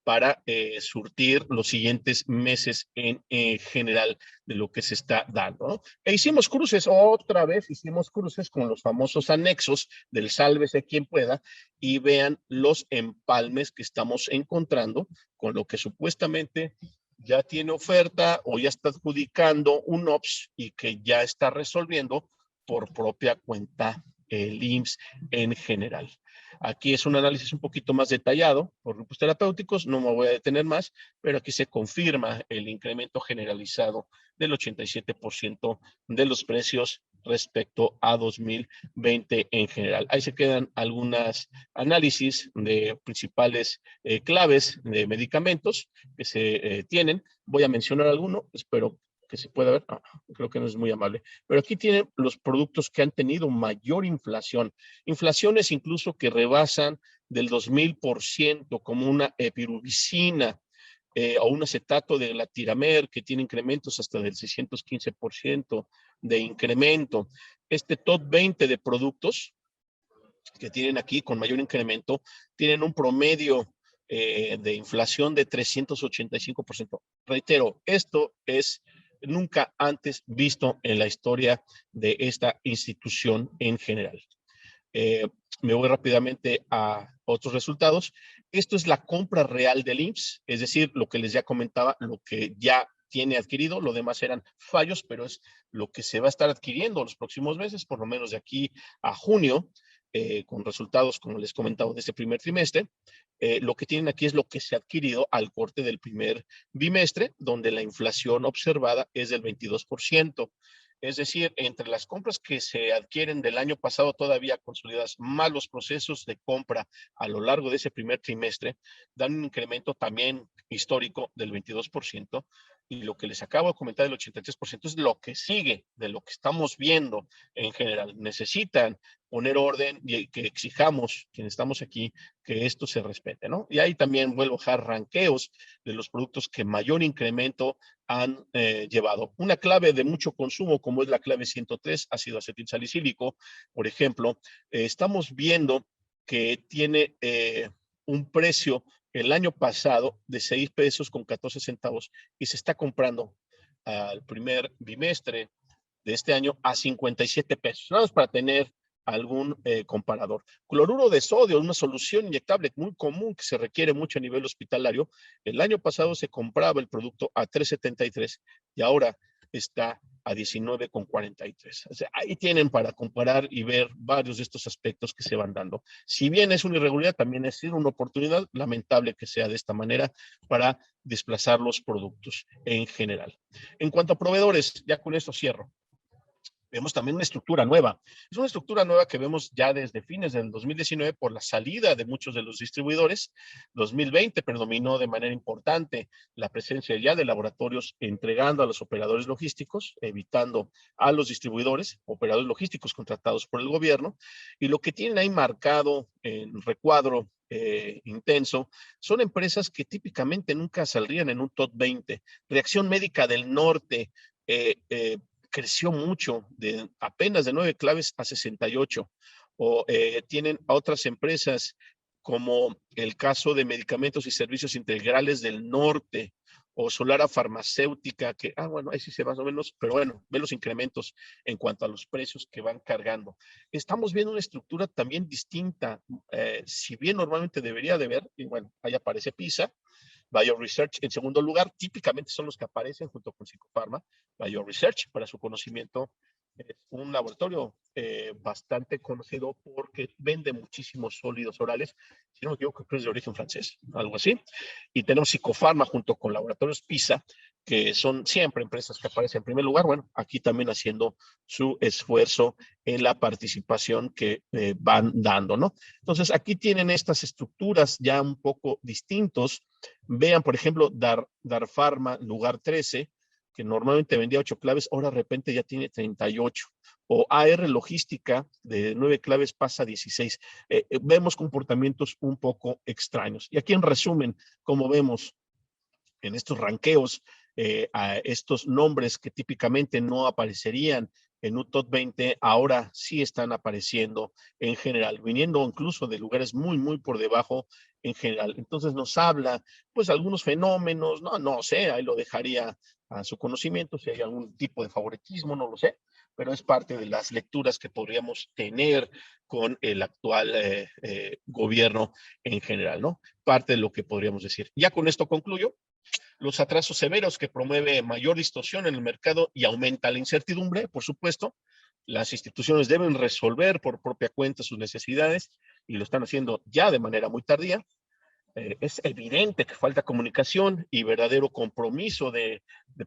para surtir los siguientes meses en general de lo que se está dando, ¿no? E hicimos cruces, otra vez hicimos cruces con los famosos anexos del sálvese quien pueda y vean los empalmes que estamos encontrando con lo que supuestamente ya tiene oferta o ya está adjudicando un OPS y que ya está resolviendo por propia cuenta el IMSS en general. Aquí es un análisis un poquito más detallado por grupos terapéuticos, no me voy a detener más, pero aquí se confirma el incremento generalizado del 87% de los precios respecto a 2020 en general. Ahí se quedan algunos análisis de principales claves de medicamentos que se tienen. Voy a mencionar alguno, espero que se pueda ver, creo que no es muy amable, pero aquí tienen los productos que han tenido mayor inflación, inflaciones incluso que rebasan del 2000%, como una epirubicina o un acetato de Glatiramar, que tiene incrementos hasta del 615% de incremento. Este top 20 de productos que tienen aquí con mayor incremento, tienen un promedio de inflación de 385%. Reitero, esto es nunca antes visto en la historia de esta institución en general. Me voy rápidamente a otros resultados. Esto es la compra real del IMSS, es decir, lo que les ya comentaba, lo que ya tiene adquirido, lo demás eran fallos, pero es lo que se va a estar adquiriendo los próximos meses, por lo menos de aquí a junio, con resultados, como les comentaba, de este primer trimestre. Lo que tienen aquí es lo que se ha adquirido al corte del primer bimestre, donde la inflación observada es del 22%. Es decir, entre las compras que se adquieren del año pasado todavía consolidadas, más los procesos de compra a lo largo de ese primer trimestre, dan un incremento también histórico del 22%. Y lo que les acabo de comentar del 83% es lo que sigue de lo que estamos viendo en general. Necesitan poner orden y que exijamos, quienes estamos aquí, que esto se respete, ¿no? Y ahí también vuelvo a dejar ranqueos de los productos que mayor incremento han llevado. Una clave de mucho consumo, como es la clave 103, ácido acetilsalicílico, por ejemplo, estamos viendo que tiene un precio el año pasado de 6 pesos con 14 centavos y se está comprando al primer bimestre de este año a 57 pesos. Vamos para tener algún comparador. Cloruro de sodio, una solución inyectable muy común que se requiere mucho a nivel hospitalario. El año pasado se compraba el producto a 3.73 y ahora está a 19.43. O sea, ahí tienen para comparar y ver varios de estos aspectos que se van dando. Si bien es una irregularidad, también es una oportunidad, lamentable que sea de esta manera, para desplazar los productos en general. En cuanto a proveedores, ya con esto cierro. Vemos también una estructura nueva. Es una estructura nueva que vemos ya desde fines del 2019 por la salida de muchos de los distribuidores. 2020 predominó de manera importante la presencia ya de laboratorios entregando a los operadores logísticos, evitando a los distribuidores, operadores logísticos contratados por el gobierno. Y lo que tienen ahí marcado en recuadro intenso son empresas que típicamente nunca saldrían en un top 20. Reacción Médica del Norte, creció mucho, de apenas de 9 claves a 68. O tienen a otras empresas como el caso de Medicamentos y Servicios Integrales del Norte o Solara Farmacéutica, que, bueno, ahí sí se más o menos, pero bueno, ve los incrementos en cuanto a los precios que van cargando. Estamos viendo una estructura también distinta, si bien normalmente debería de ver, y bueno, ahí aparece PISA, BioResearch en segundo lugar, típicamente son los que aparecen junto con Psicofarma. BioResearch, para su conocimiento, es un laboratorio bastante conocido porque vende muchísimos sólidos orales, si no me equivoco, creo que es de origen francés, algo así. Y tenemos Psicofarma junto con laboratorios PISA, que son siempre empresas que aparecen en primer lugar. Bueno, aquí también haciendo su esfuerzo en la participación que van dando, ¿no? Entonces, aquí tienen estas estructuras ya un poco distintos. Vean, por ejemplo, Dar Pharma, lugar 13, que normalmente vendía 8 claves, ahora de repente ya tiene 38. O AR Logística, de 9 claves pasa a 16. Vemos comportamientos un poco extraños. Y aquí en resumen, como vemos en estos ranqueos, a estos nombres que típicamente no aparecerían en un top 20, ahora sí están apareciendo en general, viniendo incluso de lugares muy, muy por debajo en general. Entonces nos habla, pues, algunos fenómenos, no sé, ahí lo dejaría a su conocimiento, si hay algún tipo de favoritismo, no lo sé, pero es parte de las lecturas que podríamos tener con el actual gobierno en general, ¿no? Parte de lo que podríamos decir. Ya con esto concluyo. Los atrasos severos que promueve mayor distorsión en el mercado y aumenta la incertidumbre, por supuesto. Las instituciones deben resolver por propia cuenta sus necesidades y lo están haciendo ya de manera muy tardía. Es evidente que falta comunicación y verdadero compromiso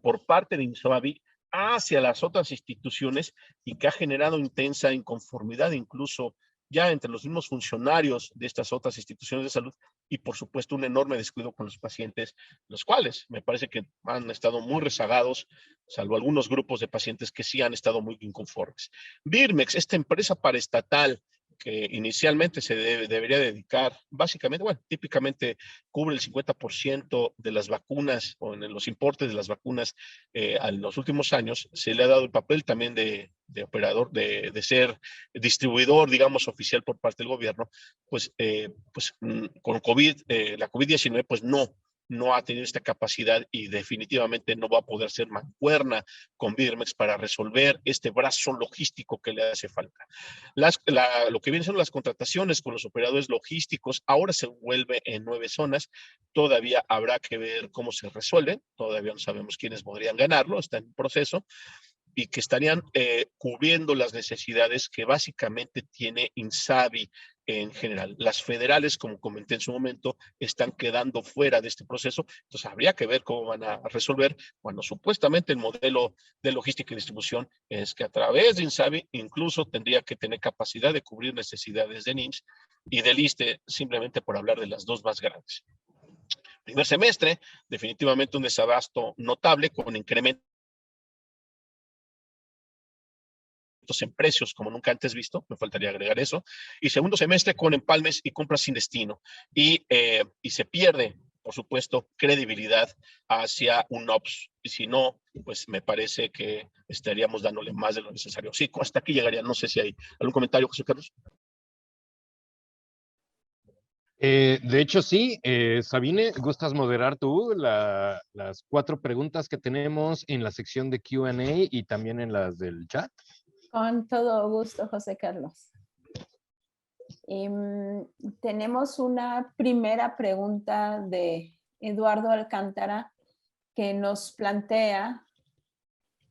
por parte de Insabi hacia las otras instituciones y que ha generado intensa inconformidad incluso ya entre los mismos funcionarios de estas otras instituciones de salud y por supuesto un enorme descuido con los pacientes, los cuales me parece que han estado muy rezagados, salvo algunos grupos de pacientes que sí han estado muy inconformes. Birmex, esta empresa paraestatal que inicialmente se debería dedicar, básicamente, bueno, típicamente cubre el 50% de las vacunas o en los importes de las vacunas en los últimos años, se le ha dado el papel también de operador, de ser distribuidor, digamos, oficial por parte del gobierno, pues con COVID, la COVID-19, pues no ha tenido esta capacidad y definitivamente no va a poder ser mancuerna con Birmex para resolver este brazo logístico que le hace falta. Lo que vienen son las contrataciones con los operadores logísticos, ahora se vuelve en 9 zonas, todavía habrá que ver cómo se resuelven, todavía no sabemos quiénes podrían ganarlo, está en proceso, y que estarían cubriendo las necesidades que básicamente tiene Insabi en general. Las federales, como comenté en su momento, están quedando fuera de este proceso, entonces habría que ver cómo van a resolver cuando supuestamente el modelo de logística y distribución es que a través de Insabi incluso tendría que tener capacidad de cubrir necesidades de NIMS y del ISSSTE, simplemente por hablar de las dos más grandes. Primer semestre, definitivamente un desabasto notable con incremento en precios como nunca antes visto, me faltaría agregar eso, y segundo semestre con empalmes y compras sin destino, y se pierde, por supuesto, credibilidad hacia un OPS, y si no, pues me parece que estaríamos dándole más de lo necesario. Sí, hasta aquí llegaría, no sé si hay algún comentario, José Carlos. De hecho, sí, Sabine, ¿gustas moderar tú las 4 preguntas que tenemos en la sección de Q&A y también en las del chat? Con todo gusto, José Carlos. Tenemos una primera pregunta de Eduardo Alcántara que nos plantea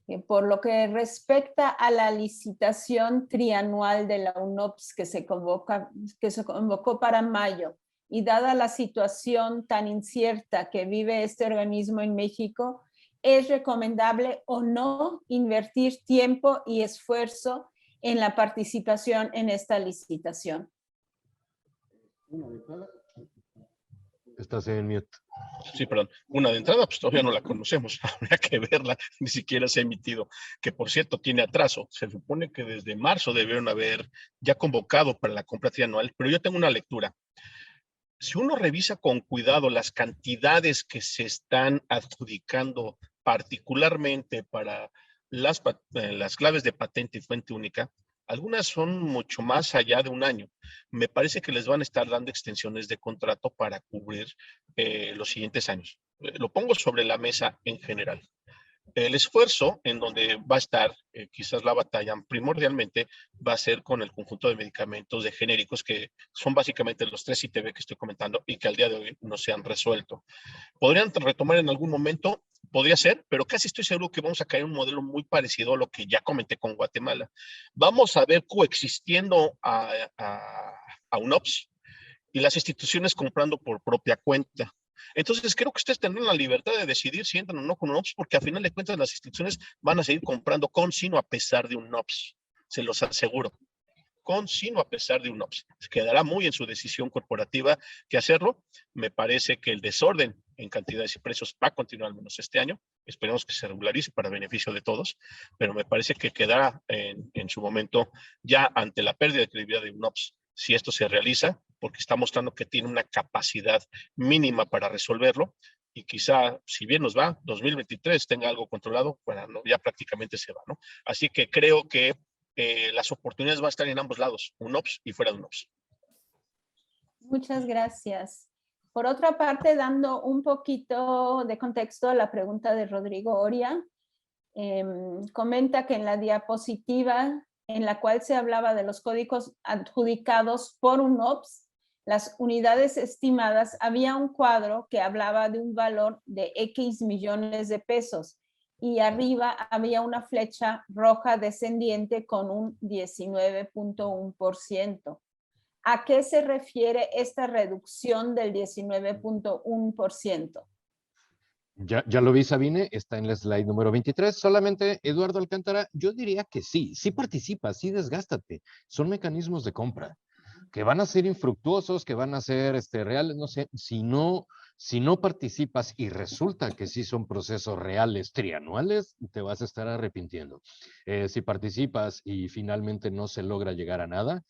que por lo que respecta a la licitación trianual de la UNOPS que se convocó para mayo y dada la situación tan incierta que vive este organismo en México, ¿es recomendable o no invertir tiempo y esfuerzo en la participación en esta licitación? Estás en mute. Sí, perdón. Una de entrada, pues todavía no la conocemos. Habría que verla. Ni siquiera se ha emitido. Que por cierto, tiene atraso. Se supone que desde marzo debieron haber ya convocado para la compra trianual, pero yo tengo una lectura. Si uno revisa con cuidado las cantidades que se están adjudicando particularmente para las claves de patente y fuente única, algunas son mucho más allá de un año. Me parece que les van a estar dando extensiones de contrato para cubrir los siguientes años. Lo pongo sobre la mesa en general. El esfuerzo en donde va a estar, quizás la batalla primordialmente, va a ser con el conjunto de medicamentos de genéricos que son básicamente los 3 ITB que estoy comentando y que al día de hoy no se han resuelto. ¿Podrían retomar en algún momento? Podría ser, pero casi estoy seguro que vamos a caer en un modelo muy parecido a lo que ya comenté con Guatemala. Vamos a ver coexistiendo a UNOPS y las instituciones comprando por propia cuenta. Entonces, creo que ustedes tendrán la libertad de decidir si entran o no con un OPS, porque a final de cuentas las instituciones van a seguir comprando con sino a pesar de un OPS. Se los aseguro. Con sino a pesar de un OPS. Quedará muy en su decisión corporativa que hacerlo. Me parece que el desorden en cantidades y precios va a continuar al menos este año. Esperemos que se regularice para beneficio de todos, pero me parece que quedará en su momento ya ante la pérdida de credibilidad de un OPS. Si esto se realiza, porque está mostrando que tiene una capacidad mínima para resolverlo, y quizá, si bien nos va, 2023 tenga algo controlado, bueno, no, ya prácticamente se va, ¿no? Así que creo que las oportunidades van a estar en ambos lados, un OPS y fuera de un OPS. Muchas gracias. Por otra parte, dando un poquito de contexto a la pregunta de Rodrigo Oria, comenta que en la diapositiva en la cual se hablaba de los códigos adjudicados por un OPS, las unidades estimadas, había un cuadro que hablaba de un valor de X millones de pesos y arriba había una flecha roja descendiente con un 19.1%. ¿A qué se refiere esta reducción del 19.1%? Ya lo vi, Sabine, está en la slide número 23. Solamente, Eduardo Alcántara, yo diría que sí participa, sí desgástate. Son mecanismos de compra que van a ser infructuosos, que van a ser reales, no sé, si no participas y resulta que sí son procesos reales trianuales, te vas a estar arrepintiendo. Si participas y finalmente no se logra llegar a nada,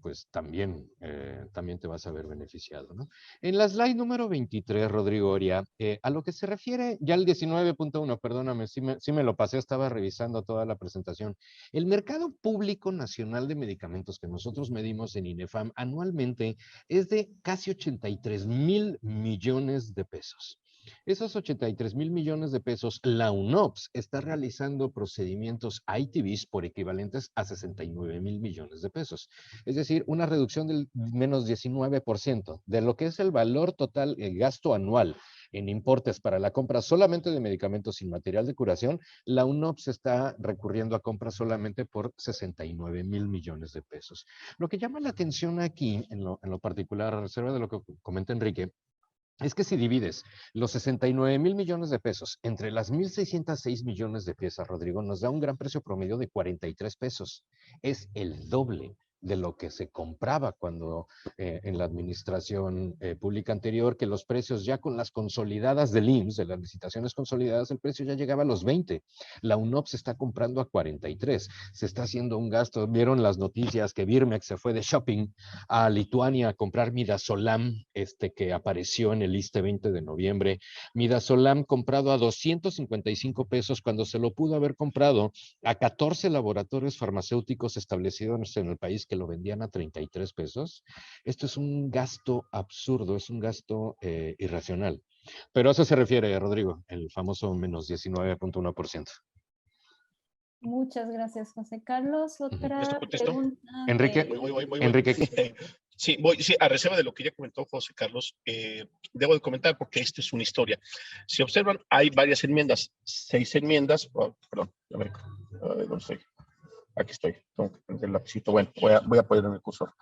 pues también te vas a ver beneficiado, ¿no? En la slide número 23, Rodrigo Oria, a lo que se refiere, ya el 19.1, perdóname, sí me lo pasé, estaba revisando toda la presentación. El mercado público nacional de medicamentos que nosotros medimos en INEFAM anualmente es de casi 83,000 millones de pesos. Esos 83,000 millones de pesos, la UNOPS está realizando procedimientos ITVs por equivalentes a 69,000 millones de pesos. Es decir, una reducción del menos 19% de lo que es el valor total, el gasto anual en importes para la compra solamente de medicamentos sin material de curación. La UNOPS está recurriendo a compras solamente por 69,000 millones de pesos. Lo que llama la atención aquí, en lo particular, a reserva de lo que comenta Enrique, es que si divides los 69,000 millones de pesos entre las 1,606 millones de piezas, Rodrigo, nos da un gran precio promedio de 43 pesos. Es el doble de lo que se compraba cuando en la administración pública anterior, que los precios ya con las consolidadas del IMSS, de las licitaciones consolidadas, el precio ya llegaba a los 20. La UNOPS se está comprando a 43. Se está haciendo un gasto. Vieron las noticias que Birmex se fue de shopping a Lituania a comprar Midazolam, que apareció en el liste 20 de noviembre. Midazolam comprado a 255 pesos cuando se lo pudo haber comprado a 14 laboratorios farmacéuticos establecidos en el país que lo vendían a 33 pesos. Esto es un gasto absurdo, es un gasto irracional. Pero a eso se refiere, Rodrigo, el famoso menos 19.1%. Muchas gracias, José Carlos. Otra pregunta. Enrique, Voy. Enrique. Sí, a reserva de lo que ya comentó José Carlos, debo de comentar porque esto es una historia. Si observan, hay varias enmiendas, 6 enmiendas, perdón, ¿dónde estoy? Aquí estoy, tengo que prender el lapicito. Bueno, voy a poner en el cursor.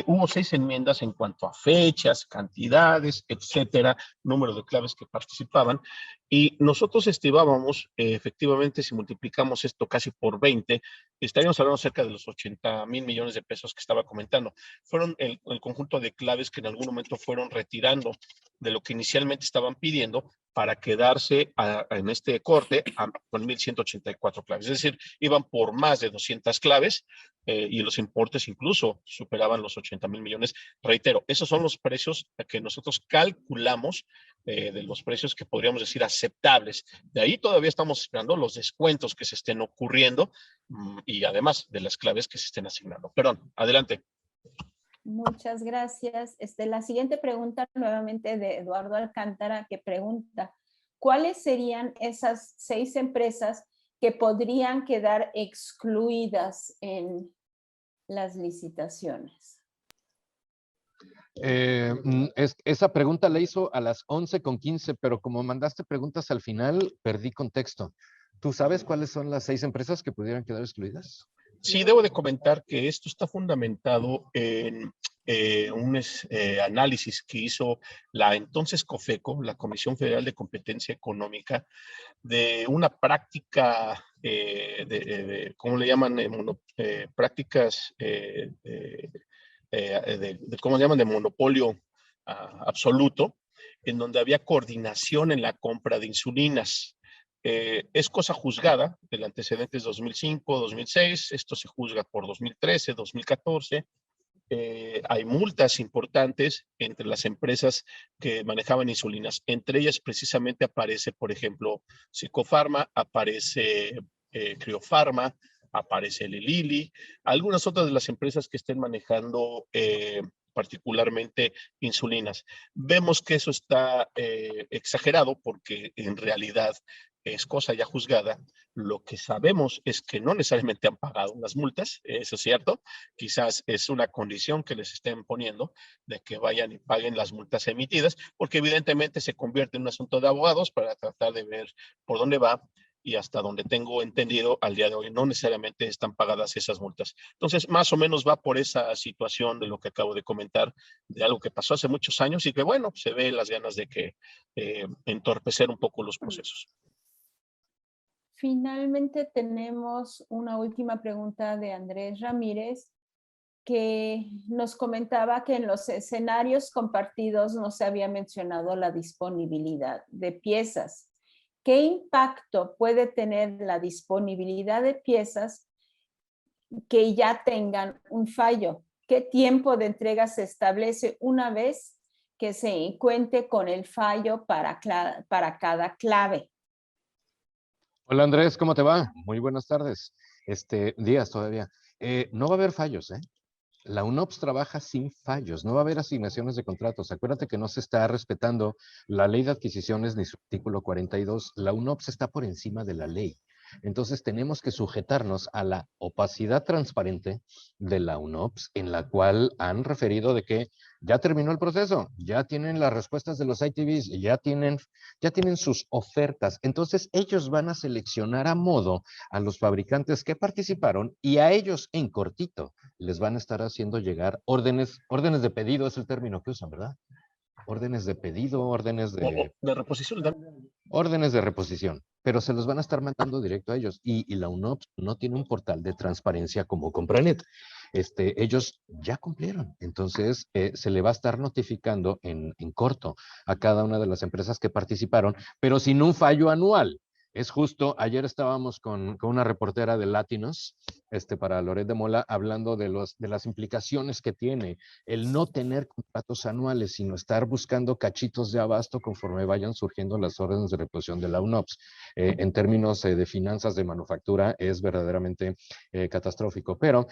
Hubo 6 enmiendas en cuanto a fechas, cantidades, etcétera, número de claves que participaban, y nosotros estimábamos, efectivamente, si multiplicamos esto casi por 20, estaríamos hablando cerca de los 80,000 millones de pesos que estaba comentando. Fueron el conjunto de claves que en algún momento fueron retirando de lo que inicialmente estaban pidiendo para quedarse en este corte con 1,184 claves. Es decir, iban por más de 200 claves, y los importes incluso superaban los 80,000 millones. Reitero, esos son los precios que nosotros calculamos, de los precios que podríamos decir aceptables. De ahí todavía estamos esperando los descuentos que se estén ocurriendo, y además de las claves que se estén asignando. Perdón, adelante. Muchas gracias. La siguiente pregunta nuevamente de Eduardo Alcántara, que pregunta, ¿cuáles serían esas 6 empresas que podrían quedar excluidas en las licitaciones? Esa pregunta la hizo a las 11:15, pero como mandaste preguntas al final, perdí contexto. ¿Tú sabes cuáles son las 6 empresas que pudieran quedar excluidas? Sí, debo de comentar que esto está fundamentado en un análisis que hizo la entonces COFECO, la Comisión Federal de Competencia Económica, de una práctica, ¿cómo le llaman? Prácticas, ¿cómo se llaman? De monopolio absoluto, en donde había coordinación en la compra de insulinas. Es cosa juzgada, el antecedente es 2005, 2006, esto se juzga por 2013, 2014. Hay multas importantes entre las empresas que manejaban insulinas. Entre ellas precisamente aparece, por ejemplo, Psicofarma, aparece Criofarma, aparece Lilly, algunas otras de las empresas que estén manejando particularmente insulinas. Vemos que eso está exagerado porque en realidad es cosa ya juzgada. Lo que sabemos es que no necesariamente han pagado las multas, eso es cierto. Quizás es una condición que les estén poniendo de que vayan y paguen las multas emitidas, porque evidentemente se convierte en un asunto de abogados para tratar de ver por dónde va, y hasta donde tengo entendido al día de hoy no necesariamente están pagadas esas multas. Entonces, más o menos va por esa situación de lo que acabo de comentar, de algo que pasó hace muchos años y que, bueno, se ve las ganas de que entorpecer un poco los procesos. Finalmente tenemos una última pregunta de Andrés Ramírez, que nos comentaba que en los escenarios compartidos no se había mencionado la disponibilidad de piezas. ¿Qué impacto puede tener la disponibilidad de piezas que ya tengan un fallo? ¿Qué tiempo de entrega se establece una vez que se cuente con el fallo para cada clave? Hola Andrés, ¿cómo te va? Muy buenas tardes. Días todavía. No va a haber fallos, ¿eh? La UNOPS trabaja sin fallos, no va a haber asignaciones de contratos. Acuérdate que no se está respetando la ley de adquisiciones ni su artículo 42. La UNOPS está por encima de la ley. Entonces tenemos que sujetarnos a la opacidad transparente de la UNOPS, en la cual han referido de que ya terminó el proceso, ya tienen las respuestas de los ITVs, ya tienen sus ofertas. Entonces ellos van a seleccionar a modo a los fabricantes que participaron y a ellos en cortito les van a estar haciendo llegar órdenes de pedido, es el término que usan, ¿verdad? Órdenes de pedido, órdenes de reposición. Órdenes de reposición, pero se los van a estar mandando directo a ellos. Y la UNOPS no tiene un portal de transparencia como Compranet. Ellos ya cumplieron, entonces se le va a estar notificando en corto a cada una de las empresas que participaron, pero sin un fallo anual. Es justo, ayer estábamos con una reportera de Latinos, para Loret de Mola, hablando de las implicaciones que tiene el no tener contratos anuales, sino estar buscando cachitos de abasto conforme vayan surgiendo las órdenes de reposición de la UNOPS. En términos de finanzas de manufactura es verdaderamente catastrófico, pero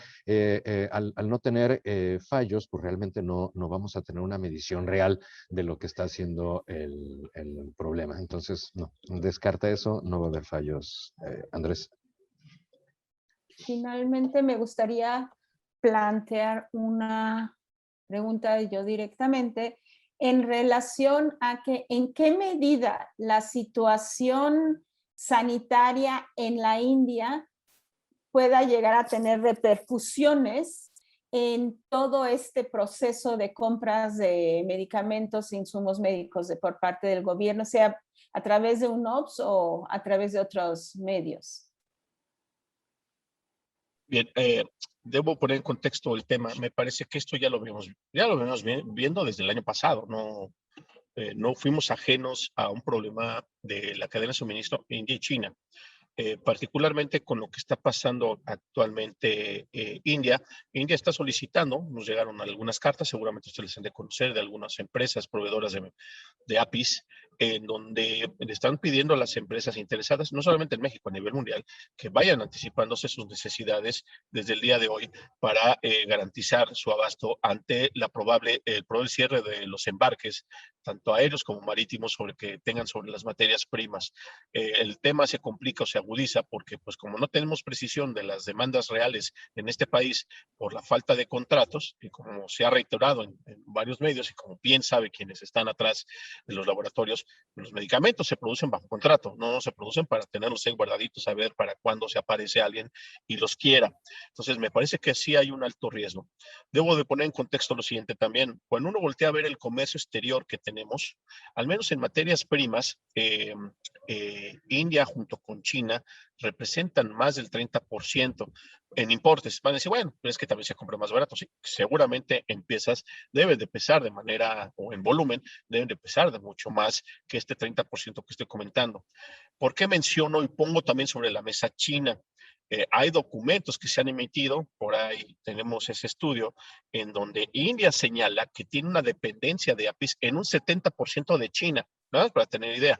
al no tener fallos, pues realmente no vamos a tener una medición real de lo que está haciendo el problema. Entonces, no, descarta eso, no va a haber fallos, Andrés. Finalmente, me gustaría plantear una pregunta yo directamente en relación a que en qué medida la situación sanitaria en la India pueda llegar a tener repercusiones en todo este proceso de compras de medicamentos e insumos médicos por parte del gobierno, sea a través de UNOPS o a través de otros medios? Bien, debo poner en contexto el tema. Me parece que esto ya lo vemos viendo desde el año pasado. No fuimos ajenos a un problema de la cadena de suministro India y China. Particularmente con lo que está pasando actualmente India. India está solicitando, nos llegaron algunas cartas, seguramente ustedes han de conocer, de algunas empresas proveedoras de APIs, en donde le están pidiendo a las empresas interesadas, no solamente en México, a nivel mundial, que vayan anticipándose sus necesidades desde el día de hoy para garantizar su abasto ante el probable cierre de los embarques, tanto aéreos como marítimos, que tengan sobre las materias primas. El tema se complica o se agudiza porque, pues, como no tenemos precisión de las demandas reales en este país por la falta de contratos, y como se ha reiterado en varios medios y como bien sabe quienes están atrás de los laboratorios, los medicamentos se producen bajo contrato, no se producen para tenerlos ahí guardaditos a ver para cuando se aparece alguien y los quiera. Entonces, me parece que sí hay un alto riesgo. Debo de poner en contexto lo siguiente también. Cuando uno voltea a ver el comercio exterior que tenemos, al menos en materias primas, India junto con China representan más del 30% en importes. Van a decir, bueno, pero es que también se compra más barato. Sí, seguramente en piezas debe de pesar de manera, o en volumen, deben de pesar de mucho más que este 30% que estoy comentando. ¿Por qué menciono y pongo también sobre la mesa China? Hay documentos que se han emitido, por ahí tenemos ese estudio, en donde India señala que tiene una dependencia de APIs en un 70% de China, ¿no? Para tener idea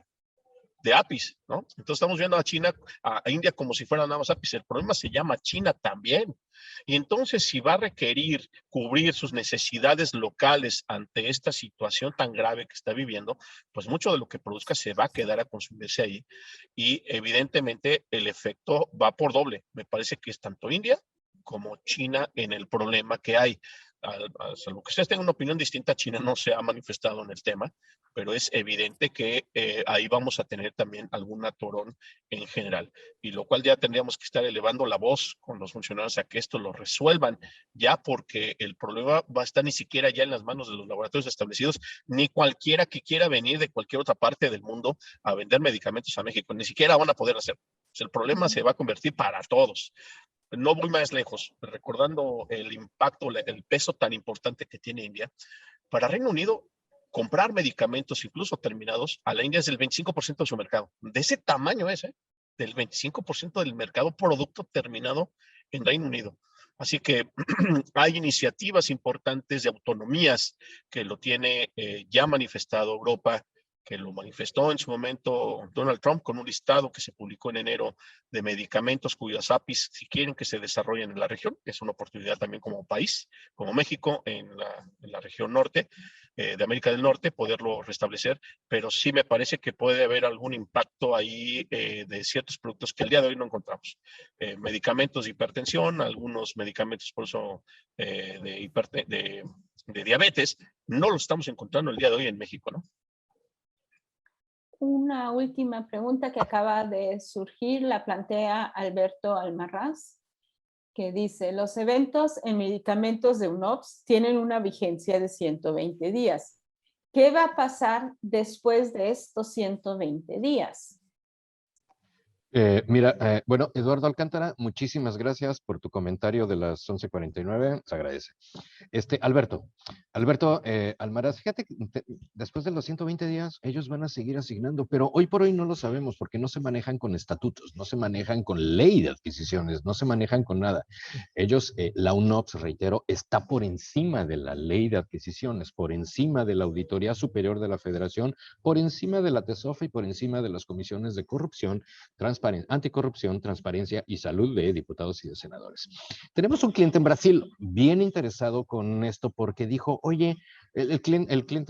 de APIs, ¿no? Entonces estamos viendo a China, a India como si fueran nada más APIs. El problema se llama China también. Y entonces, si va a requerir cubrir sus necesidades locales ante esta situación tan grave que está viviendo, pues mucho de lo que produzca se va a quedar a consumirse ahí. Y evidentemente el efecto va por doble. Me parece que es tanto India como China en el problema que hay. Salvo que ustedes tengan una opinión distinta, China no se ha manifestado en el tema, pero es evidente que ahí vamos a tener también algún atorón en general, y lo cual ya tendríamos que estar elevando la voz con los funcionarios a que esto lo resuelvan, ya porque el problema va a estar ni siquiera ya en las manos de los laboratorios establecidos, ni cualquiera que quiera venir de cualquier otra parte del mundo a vender medicamentos a México, ni siquiera van a poder hacerlo. El problema se va a convertir para todos. No voy más lejos, recordando el impacto, el peso tan importante que tiene India. Para Reino Unido, comprar medicamentos, incluso terminados, a la India es del 25% de su mercado. De ese tamaño es, del 25% del mercado producto terminado en Reino Unido. Así que hay iniciativas importantes de autonomías que lo tiene ya manifestado Europa, que lo manifestó en su momento Donald Trump con un listado que se publicó en enero de medicamentos cuyas APIs, si quieren que se desarrollen en la región, es una oportunidad también como país, como México, en la región norte, de América del Norte, poderlo restablecer, pero sí me parece que puede haber algún impacto ahí de ciertos productos que al día de hoy no encontramos. Medicamentos de hipertensión, algunos medicamentos por eso de diabetes, no los estamos encontrando el día de hoy en México, ¿no? Una última pregunta que acaba de surgir, la plantea Alberto Almaraz, que dice, los eventos en medicamentos de UNOPS tienen una vigencia de 120 días. ¿Qué va a pasar después de estos 120 días? Bueno, Eduardo Alcántara, muchísimas gracias por tu comentario de las 11:49, se agradece. Alberto Almaraz, fíjate que después de los 120 días ellos van a seguir asignando, pero hoy por hoy no lo sabemos porque no se manejan con estatutos, no se manejan con ley de adquisiciones, no se manejan con nada. Ellos, la UNOPS, reitero, está por encima de la ley de adquisiciones, por encima de la Auditoría Superior de la Federación, por encima de la TESOFA y por encima de las comisiones de corrupción, anticorrupción, transparencia y salud de diputados y de senadores. Tenemos un cliente en Brasil bien interesado con esto porque dijo, oye, el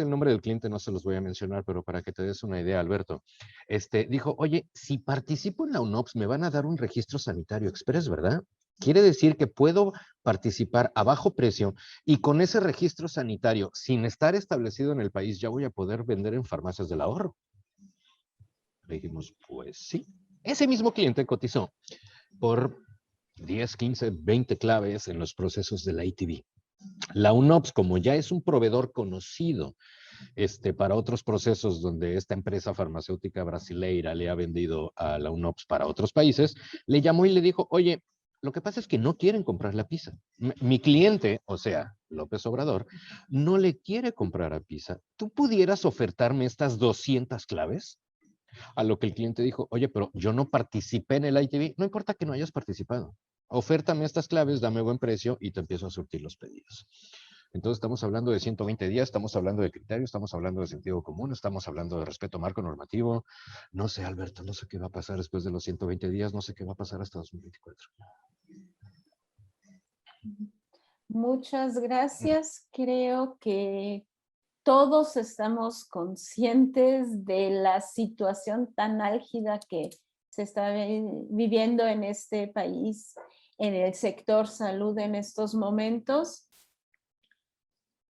nombre del cliente no se los voy a mencionar, pero para que te des una idea, Alberto, dijo, oye, si participo en la UNOPS me van a dar un registro sanitario express, ¿verdad? Quiere decir que puedo participar a bajo precio y con ese registro sanitario, sin estar establecido en el país, ya voy a poder vender en farmacias del ahorro. Le dijimos, pues sí. Ese mismo cliente cotizó por 10, 15, 20 claves en los procesos de la ITV. La UNOPS, como ya es un proveedor conocido para otros procesos donde esta empresa farmacéutica brasileira le ha vendido a la UNOPS para otros países, le llamó y le dijo, oye, lo que pasa es que no quieren comprar la PISA. Mi cliente, o sea, López Obrador, no le quiere comprar a PISA. ¿Tú pudieras ofertarme estas 200 claves? A lo que el cliente dijo, oye, pero yo no participé en el ITV. No importa que no hayas participado. Ofértame estas claves, dame buen precio y te empiezo a surtir los pedidos. Entonces estamos hablando de 120 días, estamos hablando de criterios, estamos hablando de sentido común, estamos hablando de respeto a marco normativo. No sé, Alberto, no sé qué va a pasar después de los 120 días, no sé qué va a pasar hasta 2024. Muchas gracias. Creo que todos estamos conscientes de la situación tan álgida que se está viviendo en este país, en el sector salud en estos momentos.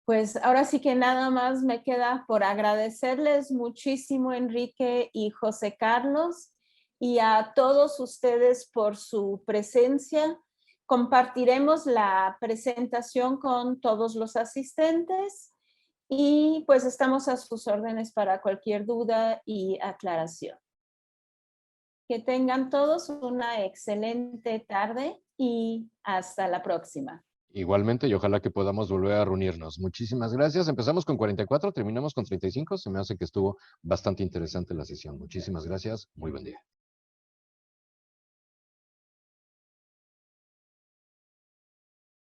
Pues ahora sí que nada más me queda por agradecerles muchísimo, Enrique y José Carlos, y a todos ustedes por su presencia. Compartiremos la presentación con todos los asistentes y pues estamos a sus órdenes para cualquier duda y aclaración. Que tengan todos una excelente tarde y hasta la próxima. Igualmente, y ojalá que podamos volver a reunirnos. Muchísimas gracias. Empezamos con 44, terminamos con 35. Se me hace que estuvo bastante interesante la sesión. Muchísimas gracias. Muy buen día.